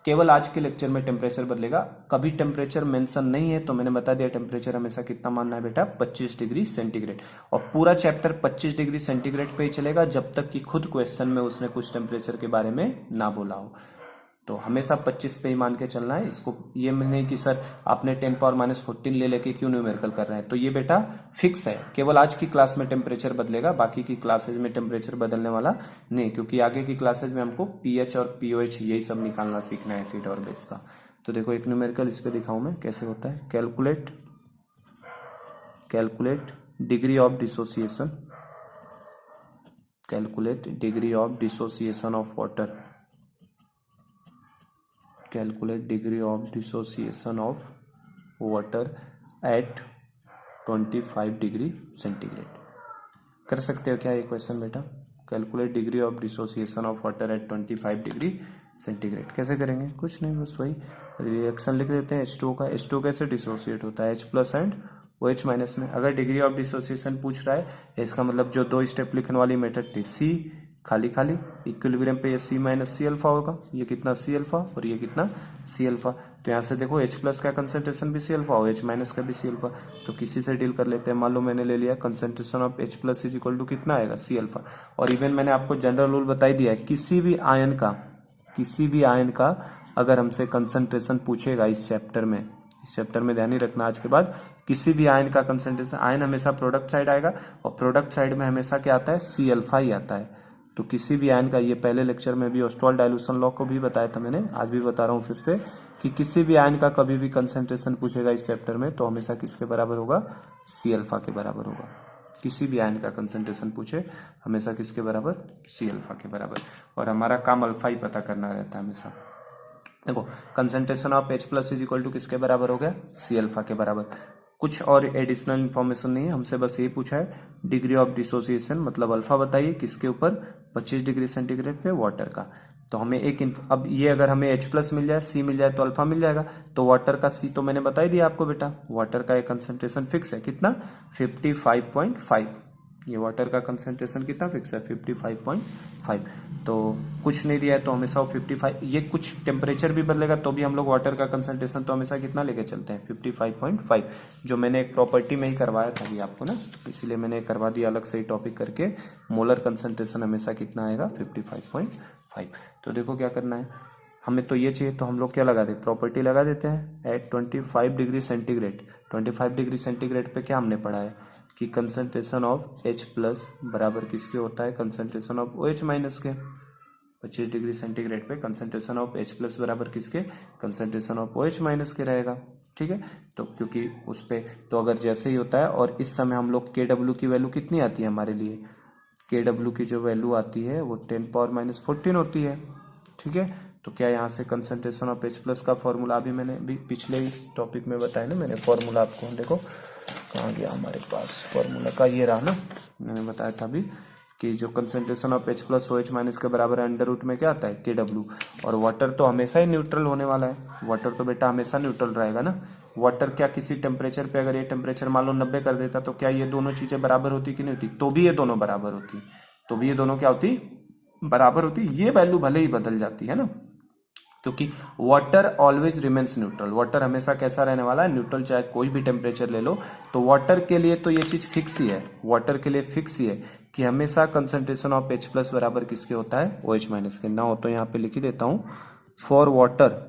केवल आज के लेक्चर में टेम्परेचर बदलेगा, कभी टेम्परेचर मेंशन नहीं है। तो मैंने बता दिया टेम्परेचर हमेशा कितना मानना है बेटा, 25 डिग्री सेंटीग्रेड। और पूरा चैप्टर 25 डिग्री सेंटीग्रेड पे ही चलेगा, जब तक कि खुद क्वेश्चन में उसने कुछ टेम्परेचर के बारे में ना बोला हो। तो हमेशा 25 पे ही मान के चलना है इसको। ये नहीं कि सर आपने 10⁻14 ले लेके क्यों न्यूमेरिकल कर रहे हैं, तो ये बेटा फिक्स है, केवल आज की क्लास में टेम्परेचर बदलेगा, बाकी की क्लासेज में टेम्परेचर बदलने वाला नहीं, क्योंकि आगे की क्लासेज में हमको पीएच और पीओएच यही सब निकालना सीखना है, एसिड और बेस का। तो देखो एक न्यूमेरिकल इस पे दिखाऊं मैं कैसे होता है। Calculate degree of dissociation, calculate degree of dissociation of water, calculate degree of dissociation of water at 25 degree centigrade. कर सकते हो क्या ये क्वेश्चन बेटा, calculate degree of dissociation of water at 25 degree centigrade. कैसे करेंगे, कुछ नहीं, बस वही रिएक्शन लिख देते हैं। H2O का, H2O कैसे डिसोसिएट होता है, H plus and OH minus में। अगर डिग्री ऑफ डिसोसिएशन पूछ रहा है, इसका मतलब जो 2 स्टेप लिखने वाली मेथड थी, C खाली खाली, इक्विलिब्रियम पे ये C माइनस C अल्फा होगा, ये कितना C अल्फा और ये कितना C अल्फा। तो यहाँ से देखो H प्लस का कंसंट्रेशन भी C अल्फा और H माइनस का भी C अल्फा। तो किसी से डील कर लेते हैं, मान लो मैंने ले लिया concentration of H plus is equal to कितना आएगा, C अल्फा। और इवन मैंने आपको जनरल रूल बताई दिया है, किसी भी आयन का अगर हमसे कंसंट्रेशन पूछेगा इस चैप्टर में, इस चैप्टर में ध्यान ही रखना आज के बाद किसी भी आयन का कंसंट्रेशन, आयन हमेशा प्रोडक्ट साइड आएगा और प्रोडक्ट साइड में हमेशा क्या आता है, सी अल्फा ही आता है। तो किसी भी आयन का, ये पहले लेक्चर में भी ऑस्टवाल्ड डाइल्यूशन लॉ को भी बताया था मैंने, आज भी बता रहा हूँ फिर से, कि किसी भी आयन का कभी भी कंसंट्रेशन पूछेगा इस चैप्टर में तो हमेशा किसके बराबर होगा, सी अल्फा के बराबर होगा। किसी भी आयन का कंसंट्रेशन पूछे हमेशा किसके बराबर, सी अल्फा के बराबर। और हमारा काम अल्फा ही पता करना रहता है हमेशा। देखो concentration of H plus is equal to किसके बराबर हो गया, सी अल्फा के बराबर। कुछ और एडिशनल इन्फॉर्मेशन नहीं है, हमसे बस ये पूछा है डिग्री ऑफ डिसोसिएशन, मतलब अल्फा बताइए किसके ऊपर, 25 डिग्री सेंटीग्रेड पे वाटर का। तो हमें अब ये अगर हमें H प्लस मिल जाए, सी मिल जाए तो अल्फा मिल जाएगा। तो वाटर का सी तो मैंने बता ही दिया आपको बेटा, वाटर का एक कंसंट्रेशन फिक्स है कितना, 55.5। ये वाटर का कंसंट्रेशन कितना फिक्स है, 55.5। तो कुछ नहीं दिया है तो हमेशा वो 55, ये कुछ टेम्परेचर भी बदलेगा तो भी हम लोग वाटर का कंसंट्रेशन तो हमेशा कितना लेके चलते हैं, 55.5, जो मैंने एक प्रॉपर्टी में ही करवाया था अभी आपको ना, इसीलिए मैंने करवा दिया अलग से ही टॉपिक करके। मोलर कंसंट्रेशन हमेशा कितना आएगा, 55.5। तो देखो क्या करना है, हमें तो ये चाहिए तो हम लोग क्या लगा देते, प्रॉपर्टी लगा देते हैं। At 25 degree centigrade, 25 degree centigrade पे क्या हमने पढ़ा है कि कंसंट्रेशन ऑफ H प्लस बराबर किसके होता है, कंसंट्रेशन ऑफ OH माइनस के। 25 डिग्री सेंटीग्रेड पे कंसंट्रेशन ऑफ H प्लस बराबर किसके, कंसंट्रेशन ऑफ OH माइनस के रहेगा। ठीक है, तो क्योंकि उस पे तो अगर जैसे ही होता है, और इस समय हम लोग KW की वैल्यू कितनी आती है हमारे लिए, KW की जो वैल्यू आती है वो 10⁻⁻14 होती है। ठीक है, तो क्या यहाँ से कंसंट्रेशन ऑफ H प्लस का फॉर्मूला अभी मैंने भी पिछले ही टॉपिक में बताया ना मैंने, फॉर्मूला आपको देखो कहाँ गया हमारे पास, फॉर्मूला का ये रहा ना, मैंने बताया था अभी कि जो concentration of H plus OH minus के बराबर है अंडर रूट में क्या आता है, KW। और वाटर तो हमेशा ही न्यूट्रल होने वाला है, वाटर तो बेटा हमेशा न्यूट्रल रहेगा ना। वाटर क्या किसी टेम्परेचर पे, अगर ये टेम्परेचर मान लो 90 कर देता तो क्या ये दोनों चीजें बराबर होती कि नहीं होती, तो भी ये दोनों बराबर होती, तो भी ये दोनों क्या होती, बराबर होती। ये वैल्यू भले ही बदल जाती है ना, क्योंकि water always remains neutral, water हमेशा कैसा रहने वाला है, न्यूट्रल, चाहे कोई भी टेम्परेचर ले लो। तो वाटर के लिए तो ये चीज फिक्स ही है, वाटर के लिए फिक्स ही है कि हमेशा कंसंट्रेशन ऑफ H प्लस बराबर किसके होता है, OH माइनस के। ना हो तो यहाँ पे लिख ही देता हूँ, फॉर वाटर,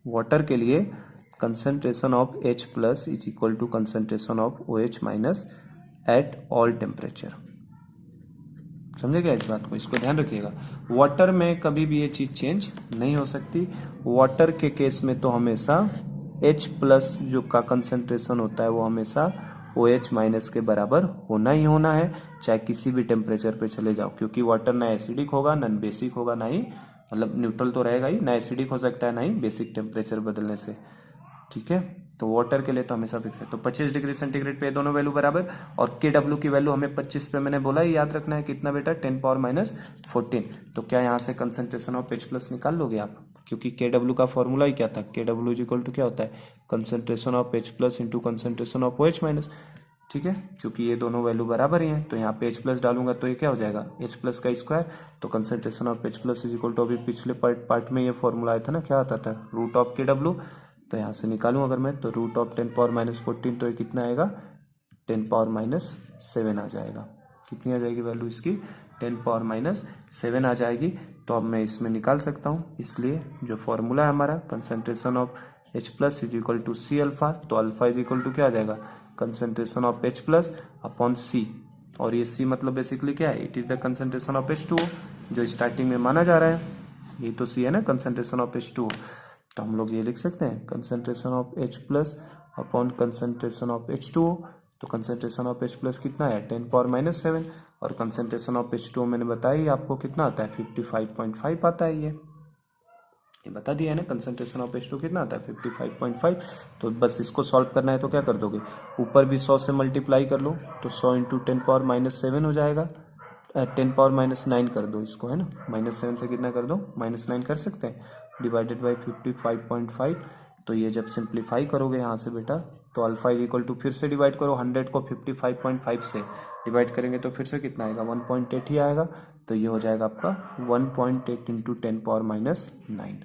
वाटर के लिए concentration of H plus is equal to concentration of OH minus at all temperature. समझेगा इस बात को, इसको ध्यान रखिएगा। वाटर में कभी भी ये चीज चेंज नहीं हो सकती। वाटर के केस में तो हमेशा H प्लस जो का कंसंट्रेशन होता है वो हमेशा OH माइनस के बराबर होना ही होना है, चाहे किसी भी टेम्परेचर पे चले जाओ, क्योंकि वाटर ना एसिडिक होगा ना बेसिक होगा, ना ही मतलब न्यूट्रल तो रहेगा ही, ना एसिडिक हो सकता है ना ही बेसिक टेम्परेचर बदलने से। ठीक है, तो वाटर के लिए तो हमेशा फिक्स है। तो 25 डिग्री सेंटीग्रेड पे दोनों वैल्यू बराबर, और KW की वैल्यू हमें 25 पे मैंने बोला ही याद रखना है कितना बेटा, 10⁻⁻14। तो क्या यहाँ से कंसंट्रेशन ऑफ H प्लस निकाल लोगे आप, क्योंकि KW का फॉर्मूला ही क्या था, KW इज इक्वल टू क्या होता है, concentration of H plus into concentration of OH minus. ठीक है, चूंकि ये दोनों वैल्यू बराबर ही हैं तो यहाँ पे H प्लस डालूंगा तो ये क्या हो जाएगा, H प्लस का स्क्वायर। तो concentration of H plus is equal to, अभी पिछले पार्ट में ये फॉर्मूला आया था ना, क्या आता था, रूट ऑफ KW। तो यहाँ से निकालूं अगर मैं, तो रूट ऑफ 10⁻⁻14, तो ये कितना आएगा, 10⁻7 आ जाएगा। कितनी आ जाएगी वैल्यू इसकी, 10⁻7 आ जाएगी। तो अब मैं इसमें निकाल सकता हूँ, इसलिए जो फॉर्मूला है हमारा concentration of H plus is equal to सी अल्फा, तो अल्फा इज इक्वल टू क्या आ जाएगा, concentration of H plus upon C। और ये C मतलब बेसिकली क्या है, it is the concentration of H2O जो स्टार्टिंग में माना जा रहा है, ये तो C है ना, कंसंट्रेशन ऑफ H2O। तो हम लोग ये लिख सकते हैं concentration of H plus upon concentration of H2O। तो कंसंट्रेशन ऑफ H प्लस कितना है, 10⁻⁻7, और कंसंट्रेशन ऑफ H2O मैंने बताया ही आपको कितना आता है, 55.5 आता है। ये बता दिया है ना, कंसंट्रेशन ऑफ H2O कितना आता है, 55.5। तो बस इसको सॉल्व करना है तो क्या कर दोगे, ऊपर भी 100 से मल्टीप्लाई कर लो, तो 100 इंटू 10⁻⁻7 हो जाएगा, 10⁻�9 कर दो इसको, है ना, -7 से कितना कर दो, -9 कर सकते हैं, डिवाइडेड बाई 55.5। तो ये जब सिंप्लीफाई करोगे यहाँ से बेटा, तो अल्फा इज इक्वल टू, फिर से डिवाइड करो 100 को 55.5 से डिवाइड करेंगे तो फिर से कितना आएगा, 1.8 ही आएगा। तो ये हो जाएगा आपका 1.8 इंटू 10⁻⁹।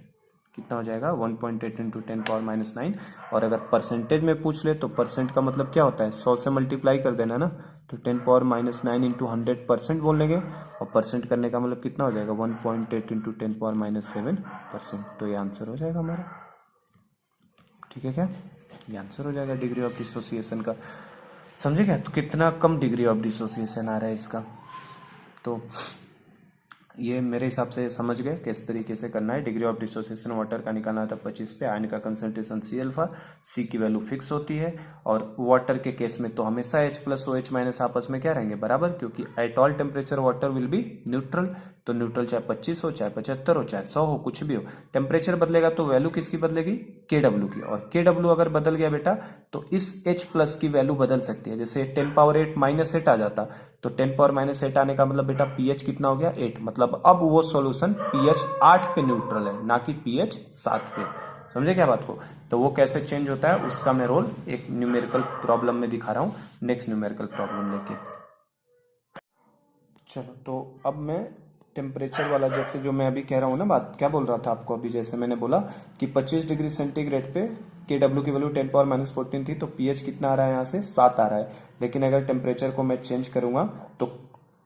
कितना हो जाएगा, 1.8 इंटू 10⁻⁹। और अगर परसेंटेज में पूछ ले तो परसेंट का मतलब क्या होता है, 100 से मल्टीप्लाई कर देना ना, तो 10⁻⁹ इंटू 100% बोलेंगे, और परसेंट करने का मतलब कितना हो जाएगा, 1.8 इंटू 10⁻⁷%। तो ये आंसर हो जाएगा हमारा। ठीक है क्या। ये आंसर हो जाएगा डिग्री ऑफ डिसोसिएशन का। समझे क्या? तो कितना कम डिग्री ऑफ डिसोसिएशन आ रहा है इसका। तो ये मेरे हिसाब से समझ गए किस तरीके से करना है। डिग्री ऑफ डिसोसिएशन वाटर का निकालना था 25 पे, आयन का कंसंट्रेशन सी अल्फा, सी की वैल्यू फिक्स होती है, और वाटर के केस में तो हमेशा H प्लस OH माइनस आपस में क्या रहेंगे, बराबर, क्योंकि eight all temperature water will B neutral. तो न्यूट्रल चाहे 25 हो, चाहे 75 हो, चाहे 100 हो, कुछ भी हो, टेम्परेचर बदलेगा तो वैल्यू किसकी बदलेगी, KW की। और KW अगर बदल गया बेटा तो इस H प्लस की वैल्यू बदल सकती है। जैसे 10 पावर 8 माइनस 8 आ जाता, तो 10 पावर माइनस 8 आने का मतलब बेटा pH कितना हो गया, 8। मतलब अब वो सॉल्यूशन pH 8 पे न्यूट्रल है, ना कि pH 7 पे। समझे क्या बात को? तो वो कैसे चेंज होता है उसका मैं रोल एक न्यूमेरिकल प्रॉब्लम में दिखा रहा हूं, नेक्स्ट न्यूमेरिकल प्रॉब्लम लेके। चलो, तो अब मैं टेम्परेचर वाला, जैसे जो मैं अभी कह रहा हूँ ना बात, क्या बोल रहा था आपको अभी, जैसे मैंने बोला कि 25 डिग्री सेंटीग्रेड पे KW की वैल्यू 10 पावर माइनस 14 थी, तो pH कितना आ रहा है, यहाँ से 7 आ रहा है। लेकिन अगर टेम्परेचर को मैं चेंज करूंगा तो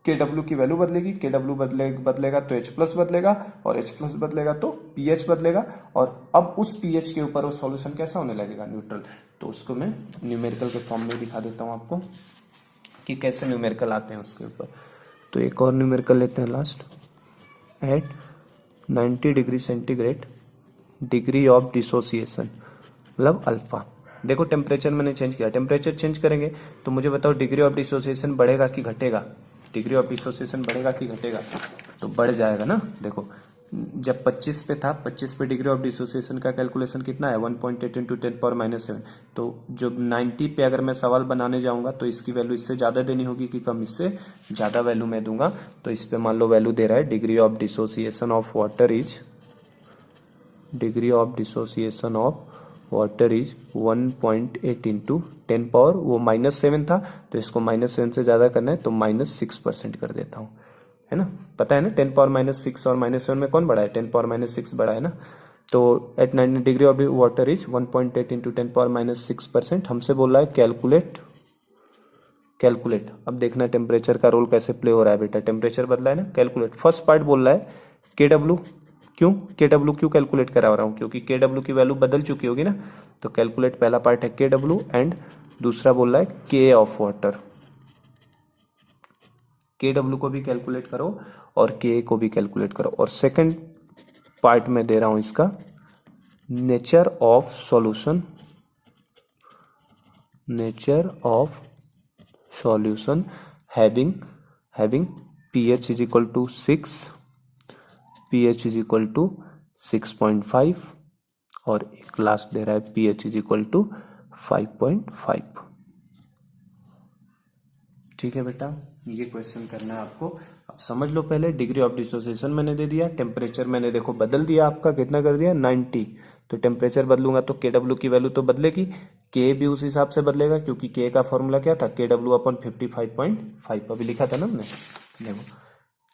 KW की वैल्यू बदलेगी, KW बदलेगा तो H प्लस बदलेगा, और H प्लस बदलेगा तो pH बदलेगा, और अब उस pH के ऊपर वो सॉल्यूशन कैसा होने लगेगा, न्यूट्रल। तो उसको मैं न्यूमेरिकल के फॉर्म में दिखा देता हूँ आपको कि कैसे न्यूमेरिकल आते हैं उसके ऊपर। तो एक और न्यूमेरिकल लेते हैं last. At 90 degree centigrade degree of dissociation मतलब अल्फा। देखो टेम्परेचर मैंने चेंज किया, टेम्परेचर चेंज करेंगे तो मुझे बताओ डिग्री ऑफ डिसोसिएशन बढ़ेगा कि घटेगा, डिग्री ऑफ डिसोसिएशन बढ़ेगा कि घटेगा, तो बढ़ जाएगा ना। देखो जब 25 पे था, 25 पे डिग्री ऑफ डिसोसिएशन का कैलकुलेशन कितना है, 1.8 इंटू 10 पावर माइनस 7। तो जब 90 पे अगर मैं सवाल बनाने जाऊंगा तो इसकी वैल्यू इससे ज़्यादा देनी होगी कि कम, इससे ज़्यादा वैल्यू मैं दूंगा। तो इस पे मान लो वैल्यू दे रहा है degree of dissociation of water is, degree of dissociation of water is 1.8 into 10 power, वो -7 था तो इसको -7 से ज़्यादा करना है तो -6% कर देता हूँ, है ना। पता है ना 10 पावर -6 और -7 में कौन बड़ा है, 10 पावर -6 बड़ा है ना। तो at 90 degree of water is 1.8 into 10 power -6%। हमसे बोल रहा है कैलकुलेट, कैलकुलेट। अब देखना टेम्परेचर का रोल कैसे प्ले हो रहा है बेटा, टेम्परेचर बदला है ना, कैलकुलेट। फर्स्ट पार्ट बोल रहा है KW, क्यों KW क्यों कैलकुलेट करा रहा हूँ, क्योंकि KW की वैल्यू बदल चुकी होगी ना। तो कैलकुलेट पहला पार्ट है KW, एंड दूसरा बोल रहा है K ऑफ वाटर। KW को भी कैलकुलेट करो और K को भी कैलकुलेट करो। और सेकंड पार्ट में दे रहा हूं इसका nature of solution, nature of solution having pH is equal to 6, pH is equal to 6.5, और एक लास्ट दे रहा है pH इज इक्वल टू 5.5। ठीक है बेटा, ये क्वेश्चन करना है आपको। अब समझ लो, पहले डिग्री ऑफ डिसोसिएशन मैंने दे दिया, टेम्परेचर मैंने देखो बदल दिया आपका, कितना कर दिया 90। तो टेम्परेचर बदलूंगा तो KW की वैल्यू तो बदलेगी, K भी उस हिसाब से बदलेगा, क्योंकि K का फॉर्मूला क्या था, KW अपन 55.5 अभी लिखा था ना हमने। देखो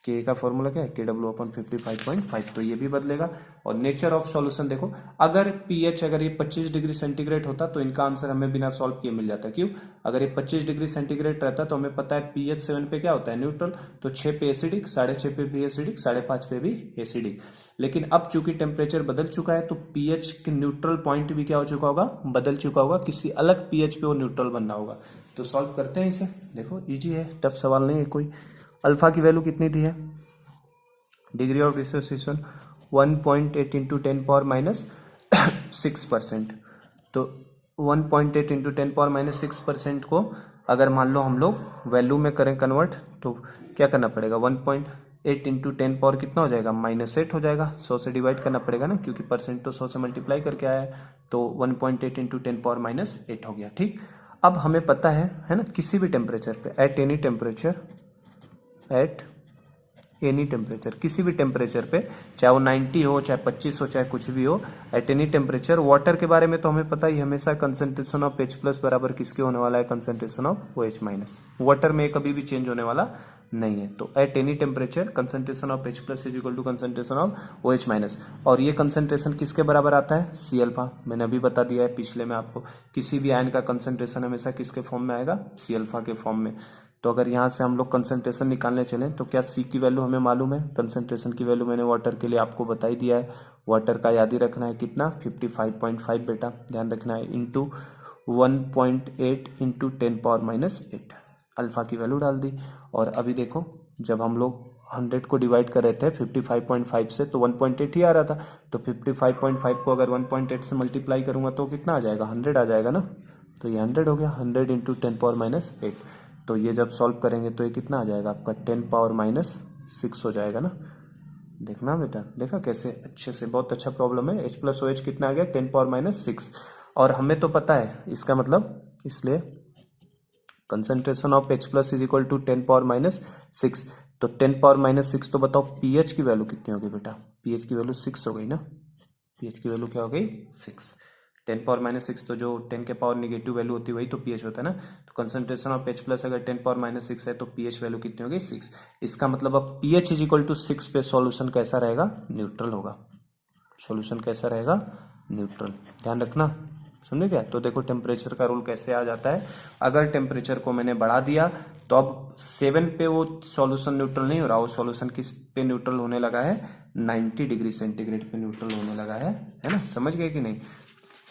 K का फॉर्मूला क्या है, KW अपन 55.5, तो ये भी बदलेगा। और नेचर ऑफ सॉल्यूशन देखो, अगर pH अगर ये 25 डिग्री सेंटीग्रेड होता तो इनका आंसर हमें बिना सॉल्व किए मिल जाता। क्यों, अगर ये 25 डिग्री सेंटीग्रेड रहता तो हमें पता है pH 7 पे क्या होता है, न्यूट्रल। तो 6 पे एसिडिक, 6.5 पे भी एसिडिक, 5.5 पे भी एसिडिक। लेकिन अब चूंकि टेम्परेचर बदल चुका है तो pH के न्यूट्रल पॉइंट भी क्या हो चुका होगा, बदल चुका होगा, किसी अलग pH पे वो न्यूट्रल बनना होगा। तो सॉल्व करते हैं इसे। देखो इजी है, टफ सवाल नहीं है कोई। अल्फा की वैल्यू कितनी दी है, degree of dissociation 1.8 into 10 power minus 6%। तो 1.8 इंटू 10 पावर माइनस 6% को अगर मान लो हम लोग वैल्यू में करें कन्वर्ट, तो क्या करना पड़ेगा, 1.8 इंटू 10 पावर कितना हो जाएगा, -8 हो जाएगा। 100 से डिवाइड करना पड़ेगा ना, क्योंकि परसेंट तो 100 से मल्टीप्लाई करके आया है। तो 1.8 इंटू 10 पावर -8 हो गया। ठीक, अब हमें पता है ना, किसी भी टेम्परेचर पे, eight any temperature, eight any temperature, किसी भी टेम्परेचर पे, चाहे वो 90 हो, चाहे 25 हो, चाहे कुछ भी हो, एट एनी टेम्परेचर। वाटर के बारे में तो हमें पता ही, हमेशा कंसंट्रेशन ऑफ H प्लस बराबर किसके होने वाला है, concentration of OH minus. Water में कभी भी चेंज होने वाला नहीं है। तो at any temperature concentration of H plus is equal to concentration of OH minus. और ये कंसंट्रेशन किसके बराबर आता है, C अल्फा। मैंने अभी बता दिया है पिछले में आपको, किसी भी आयन का कंसंट्रेशन हमेशा किसके फॉर्म में आएगा, C अल्फा के फॉर्म में। तो अगर यहाँ से हम लोग कंसंट्रेशन निकालने चलें तो क्या C की वैल्यू हमें मालूम है, कंसंट्रेशन की वैल्यू मैंने वाटर के लिए आपको बता ही दिया है, वाटर का याद ही रखना है कितना 55.5 बेटा, ध्यान रखना है, इंटू 1.8 इंटू 10⁻⁸ अल्फा की वैल्यू डाल दी। और अभी देखो जब हम लोग 100 को डिवाइड कर रहे थे 55.5 से तो 1.8 ही आ रहा था, तो 55.5 को अगर 1.8 से मल्टीप्लाई करूंगा तो कितना आ जाएगा, 100 आ जाएगा ना, तो ये 100 हो गया, 100 इंटू 10⁻⁸। तो ये जब सॉल्व करेंगे तो ये कितना आ जाएगा आपका 10⁻⁶ हो जाएगा ना। देखना बेटा, देखा कैसे अच्छे से, बहुत अच्छा प्रॉब्लम है। H प्लस OH कितना आ गया 10⁻⁶, और हमें तो पता है इसका मतलब, इसलिए concentration of H plus is equal to 10⁻⁶। तो 10⁻⁶, तो बताओ पीएच की वैल्यू कितनी होगी बेटा, पीएच की वैल्यू 6 हो गई ना, पीएच की वैल्यू क्या हो गई 6। 10⁻⁶, तो जो 10 के पावर नेगेटिव वैल्यू होती है वही तो पीएच होता है ना। तो कंसंट्रेशन ऑफ H प्लस अगर 10⁻⁶ है तो पीएच वैल्यू कितनी होगी 6। इसका मतलब अब पीएच इज इक्वल टू 6 पे सॉल्यूशन कैसा रहेगा, न्यूट्रल होगा। सॉल्यूशन कैसा रहेगा, न्यूट्रल, ध्यान रखना, समझे क्या। तो देखो टेम्परेचर का रूल कैसे आ जाता है, अगर टेम्परेचर को मैंने बढ़ा दिया तो अब 7 पे वो सॉल्यूशन न्यूट्रल नहीं हो रहा, वो सॉल्यूशन किस पे न्यूट्रल होने लगा है, 90 डिग्री सेंटीग्रेड पे न्यूट्रल होने लगा है ना, समझ गए कि नहीं।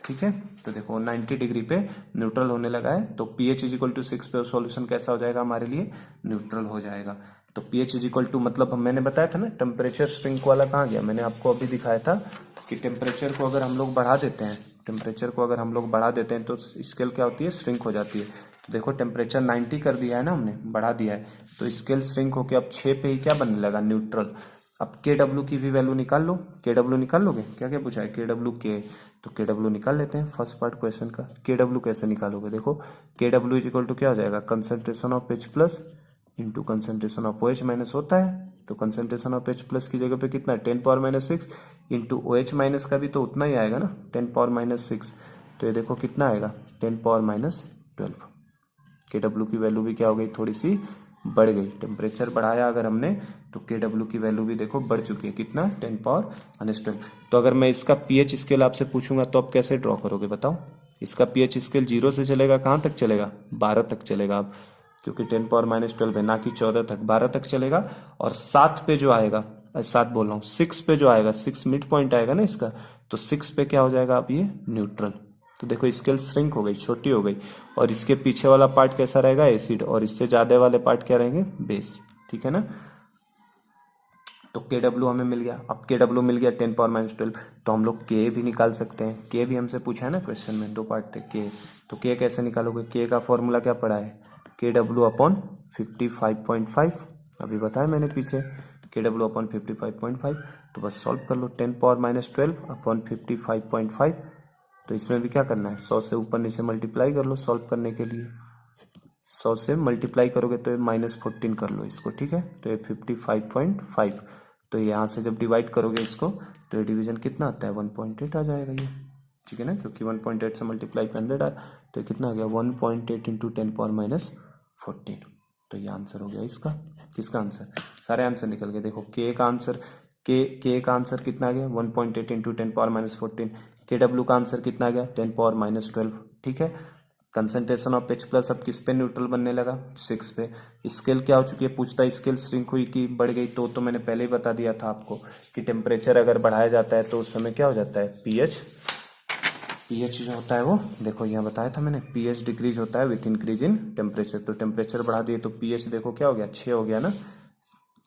ठीक है, तो देखो 90 डिग्री पे न्यूट्रल होने लगा है, तो pH इज इक्वल टू 6 पे सॉल्यूशन कैसा हो जाएगा हमारे लिए, न्यूट्रल हो जाएगा। तो pH इज इक्वल टू, मतलब मैंने बताया था ना टेम्परेचर श्रिंक वाला कहाँ गया, मैंने आपको अभी दिखाया था कि टेम्परेचर को अगर हम लोग बढ़ा देते हैं, टेम्परेचर को अगर हम लोग बढ़ा देते हैं तो स्केल क्या होती है, श्रिंक हो जाती है। तो देखो टेम्परेचर 90 कर दिया है ना हमने, बढ़ा दिया है, तो स्केल श्रिंक होकर अब 6 पे ही क्या बनने लगा, न्यूट्रल। अब KW की भी वैल्यू निकाल लो, KW निकाल लोगे, क्या क्या पूछा है KW के, तो KW निकाल लेते हैं फर्स्ट पार्ट क्वेश्चन का। KW कैसे निकालोगे, देखो KW इज इक्वल टू क्या हो जाएगा, concentration of H plus into concentration of OH minus होता है, तो कंसंट्रेशन ऑफ H प्लस की जगह पे कितना 10⁻⁶ इंटू OH माइनस का भी तो उतना ही आएगा ना 10⁻⁶, तो ये देखो कितना आएगा 10⁻12। KW की वैल्यू भी क्या हो गई, थोड़ी सी बढ़ गई, टेम्परेचर बढ़ाया अगर हमने तो KW की वैल्यू भी देखो बढ़ चुकी है, कितना 10⁻12। तो अगर मैं इसका pH स्केल आपसे पूछूंगा तो आप कैसे ड्रॉ करोगे बताओ, इसका pH स्केल 0 से चलेगा, कहाँ तक चलेगा, 12 तक चलेगा अब, क्योंकि 10⁻12 है ना कि 14 तक, 12 तक चलेगा। और 7 पे जो आएगा, 7 बोल रहा हूँ, 6 पे जो आएगा, 6 मिड पॉइंट आएगा ना इसका, तो 6 पे क्या हो जाएगा अब ये न्यूट्रल। तो देखो स्केल श्रिंक हो गई, छोटी हो गई, और इसके पीछे वाला पार्ट कैसा रहेगा, एसिड, और इससे ज्यादा वाले पार्ट क्या रहेंगे, बेस, ठीक है ना। तो KW हमें मिल गया, अब KW मिल गया 10⁻12, तो हम लोग K भी निकाल सकते हैं, K भी हमसे पूछा है ना क्वेश्चन में, 2 पार्ट थे K। तो K कैसे निकालोगे, K का फॉर्मूला क्या पड़ा है, KW अपॉन 55.5, अभी बताया मैंने पीछे, KW अपॉन 55.5, तो बस सॉल्व कर लो, 10⁻12 अपॉन 55.5, तो इसमें भी क्या करना है, 100 से ऊपर नीचे मल्टीप्लाई कर लो सॉल्व करने के लिए, 100 से मल्टीप्लाई करोगे तो ये -14 कर लो इसको, ठीक है, तो ये 55.5, तो यहाँ से जब डिवाइड करोगे इसको तो ये डिवीजन कितना आता है 1.8 आ जाएगा ये, ठीक है ना, क्योंकि 1.8 से मल्टीप्लाई पे 100 आया, तो ये कितना आ गया 1.8 इंटू 10⁻14, तो ये आंसर हो गया इसका। किसका आंसर, सारे आंसर निकल गए, देखो K का आंसर, K का आंसर कितना आ गया 1.8 इंटू 10⁻14, KW का आंसर कितना आ गया 10⁻12, ठीक है। कंसंट्रेशन ऑफ H प्लस अब किस पे न्यूट्रल बनने लगा, 6 पे। स्केल क्या हो चुकी है, पूछता स्केल श्रिंक हुई कि बढ़ गई, तो मैंने पहले ही बता दिया था आपको कि टेम्परेचर अगर बढ़ाया जाता है तो उस समय क्या हो जाता है, pH जो होता है वो, देखो यहाँ बताया था मैंने, pH डिक्रीज होता है विथ इंक्रीज इन टेम्परेचर, तो टेम्परेचर बढ़ा दिए तो pH देखो क्या हो गया 6 हो गया ना,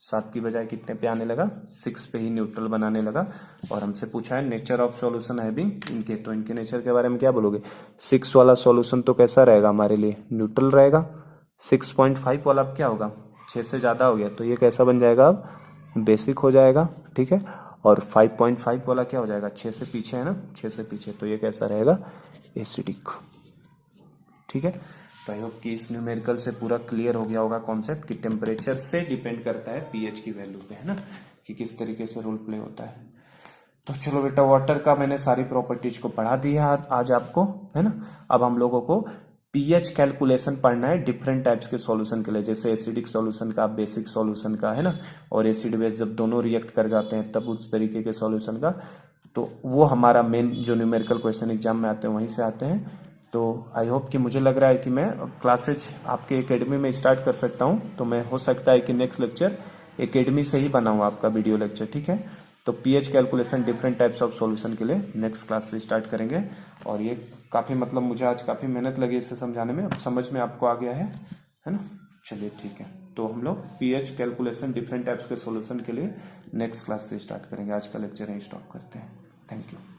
7 की बजाय कितने पे आने लगा, 6 पे ही न्यूट्रल बनाने लगा। और हमसे पूछा है नेचर ऑफ सॉल्यूशन हैविंग इनके, तो इनके नेचर के बारे में क्या बोलोगे, 6 वाला सॉल्यूशन तो कैसा रहेगा हमारे लिए, न्यूट्रल रहेगा। 6.5 वाला अब क्या होगा, 6 से ज़्यादा हो गया तो ये कैसा बन जाएगा, अब बेसिक हो जाएगा, ठीक है। और 5.5 वाला क्या हो जाएगा, 6 से पीछे है ना, 6 से पीछे, तो ये कैसा रहेगा, एसिडिक, ठीक है। तो आई होप कि इस न्यूमेरिकल से पूरा क्लियर हो गया होगा कॉन्सेप्ट कि टेम्परेचर से डिपेंड करता है पीएच की वैल्यू पे, है ना, कि किस तरीके से रोल प्ले होता है। तो चलो बेटा, वाटर का मैंने सारी प्रॉपर्टीज को पढ़ा दिया आज आपको, है ना। अब हम लोगों को पीएच कैलकुलेशन पढ़ना है डिफरेंट टाइप्स के सॉल्यूशन के लिए, जैसे एसिडिक सॉल्यूशन का, बेसिक सॉल्यूशन का, है ना, और एसिड बेस जब दोनों रिएक्ट कर जाते हैं तब उस तरीके के सॉल्यूशन का। तो वो हमारा मेन जो न्यूमेरिकल क्वेश्चन एग्जाम में आते हैं वहीं से आते हैं। तो आई होप कि मुझे लग रहा है कि मैं क्लासेज आपके एकेडमी में स्टार्ट कर सकता हूँ, तो मैं हो सकता है कि नेक्स्ट लेक्चर एकेडमी से ही बनाऊँ आपका वीडियो लेक्चर, ठीक है। तो pH calculation different types of solution के लिए नेक्स्ट क्लास से स्टार्ट करेंगे। और ये काफ़ी मतलब मुझे आज काफ़ी मेहनत लगी इसे समझाने में, अब समझ में आपको आ गया है ना। चलिए ठीक है, तो हम लोग पीएच कैलकुलेशन डिफरेंट टाइप्स के सॉल्यूशन के लिए नेक्स्ट क्लास से स्टार्ट करेंगे। आज का लेक्चर यहीं स्टॉप करते हैं। Thank you.